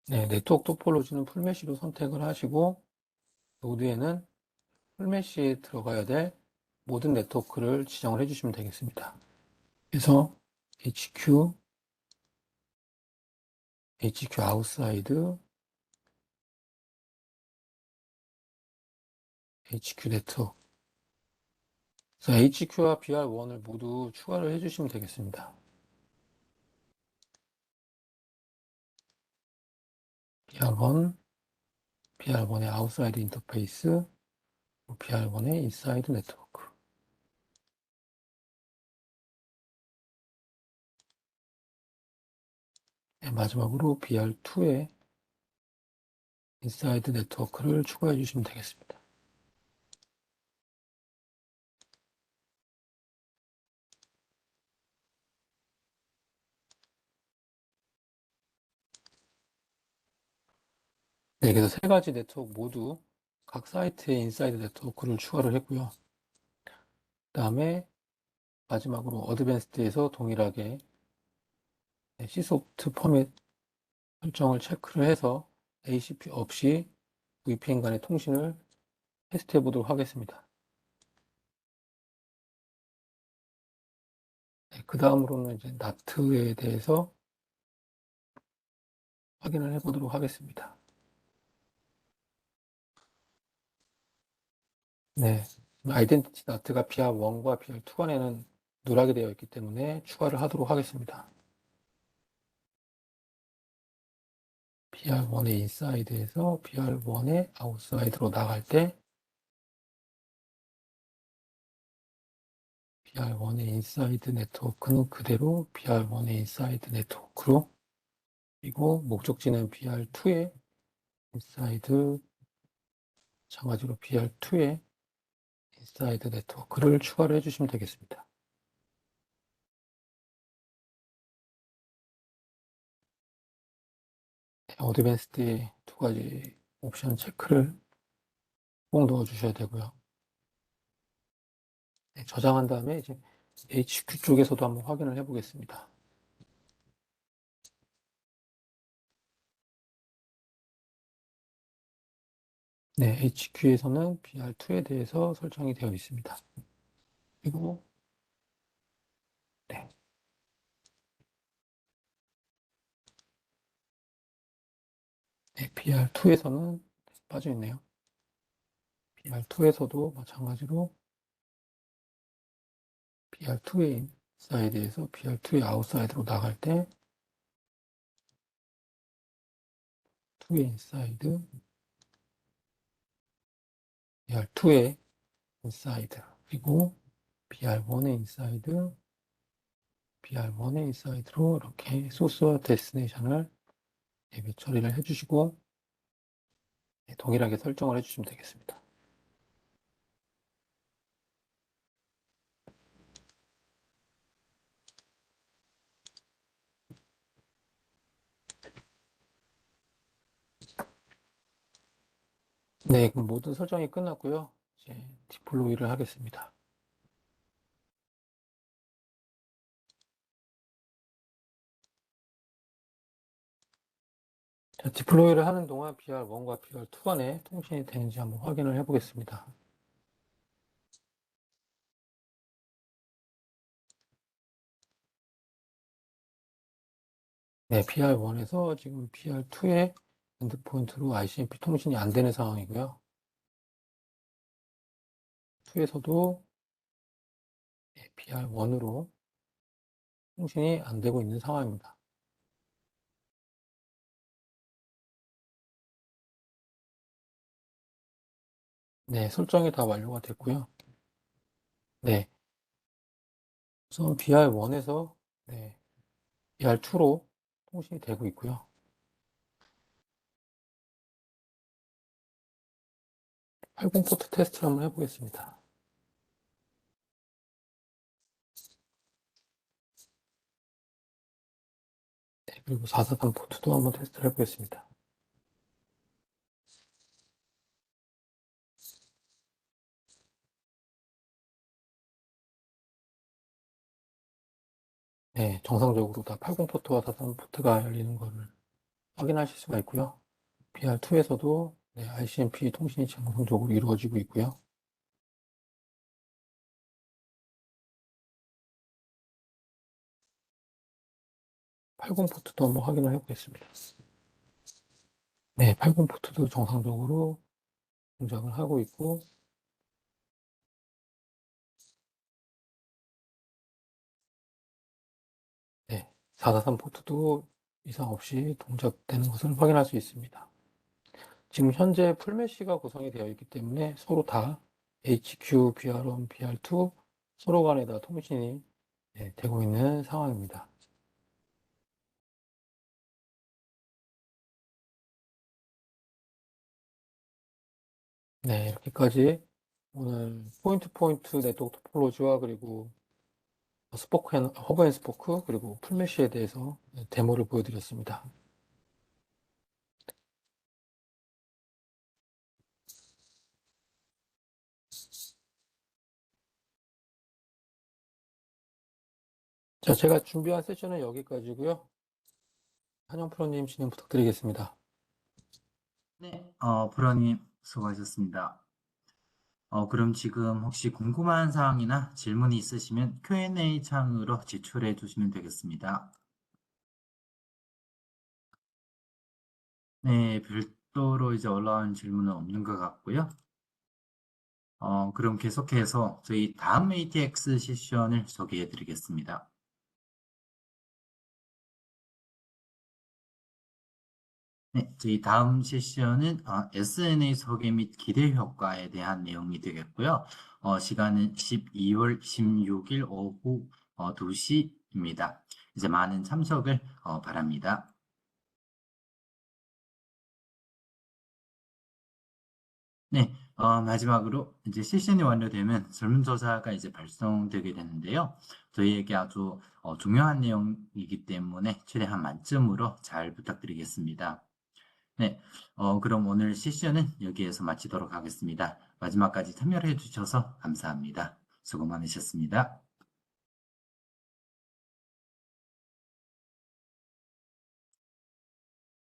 네, 네트워크 토폴로지는 풀메시로 선택을 하시고 노드에는 풀메시에 들어가야 될 모든 네트워크를 지정을 해주시면 되겠습니다. 그래서 HQ 아웃사이드, HQ 네트워크. 그래서 HQ와 BR1을 모두 추가를 해주시면 되겠습니다. BR1의 아웃사이드 인터페이스, BR1의 인사이드 네트워크. 네, 마지막으로 BR2의 인사이드 네트워크를 추가해 주시면 되겠습니다. 네, 그래서 세 가지 네트워크 모두 각 사이트의 인사이드 네트워크를 추가를 했고요. 그 다음에 마지막으로 어드밴스드에서 동일하게 C소프트 퍼밋 설정을 체크를 해서 ACP 없이 VPN 간의 통신을 테스트해 보도록 하겠습니다. 네, 그 다음으로는 이제 나트에 대해서 확인을 해 보도록 하겠습니다. 네, 아이덴티티 나트가 BR1과 BR2 간에는 누락이 되어 있기 때문에 추가를 하도록 하겠습니다. BR1의 인사이드에서 BR1의 아웃사이드로 나갈 때 BR1의 인사이드 네트워크는 그대로 BR1의 인사이드 네트워크로 그리고 목적지는 BR2의 인사이드 마찬가지로 BR2의 인사이드 네트워크를 추가를 해주시면 되겠습니다. 어드밴스드의 두 가지 옵션 체크를 꼭 넣어주셔야 되고요. 네, 저장한 다음에 이제 HQ 쪽에서도 한번 확인을 해보겠습니다. 네, HQ에서는 BR2에 대해서 설정이 되어 있습니다. 그리고 네, BR2에서는 빠져 있네요. BR2에서도 마찬가지로 BR2의 인사이드에서 BR2의 아웃사이드로 나갈 때 BR2의 인사이드, BR2의 인사이드, 그리고 BR1의 인사이드, BR1의 인사이드로 이렇게 소스와 데스티네이션을 맵 처리를 해주시고 동일하게 설정을 해주시면 되겠습니다. 네, 그럼 모든 설정이 끝났고요. 이제 디플로이를 하겠습니다. 자, 디플로이를 하는 동안 BR1과 BR2 간에 통신이 되는지 한번 확인을 해보겠습니다. 네, BR1에서 지금 BR2의 엔드포인트로 ICMP 통신이 안 되는 상황이고요. 2에서도 BR1으로 통신이 안 되고 있는 상황입니다. 네, 설정이 다 완료가 됐고요. 네, 우선 BR1에서 BR2로 통신이 되고 있고요. 80포트 테스트를 한번 해보겠습니다. 네, 그리고 443 포트도 한번 테스트를 해보겠습니다. 네, 정상적으로 다 80포트와 443 포트가 열리는 것을 확인하실 수가 있고요. BR2에서도 ICMP 통신이 정상적으로 이루어지고 있고요. 팔공 포트도 한번 확인을 해보겠습니다. 네, 80 포트도 정상적으로 동작을 하고 있고, 네, 443 포트도 이상 없이 동작되는 것을 확인할 수 있습니다. 지금 현재 풀메시가 구성이 되어 있기 때문에 서로 다 HQ, BR1, BR2 서로 간에 다 통신이 되고 있는 상황입니다. 네, 이렇게까지 오늘 포인트 네트워크 토폴로지와 그리고 허브 앤 스포크 그리고 풀메시에 대해서 데모를 보여드렸습니다. 자, 제가 준비한 세션은 여기까지고요. 한영 프로님 진행 부탁드리겠습니다. 네, 프로님 수고하셨습니다. 그럼 지금 혹시 궁금한 사항이나 질문이 있으시면 Q&A 창으로 제출해 주시면 되겠습니다. 네, 별도로 이제 올라온 질문은 없는 것 같고요. 그럼 계속해서 저희 다음 ATX 세션을 소개해 드리겠습니다. 네, 저희 다음 세션은 SNA 소개 및 기대 효과에 대한 내용이 되겠고요. 시간은 12월 16일 오후 2시입니다. 이제 많은 참석을 바랍니다. 네, 마지막으로 이제 세션이 완료되면 설문조사가 이제 발송되게 되는데요. 저희에게 아주 중요한 내용이기 때문에 최대한 만점으로 잘 부탁드리겠습니다. 네, 그럼 오늘 세션은 여기에서 마치도록 하겠습니다. 마지막까지 참여를 해주셔서 감사합니다. 수고 많으셨습니다.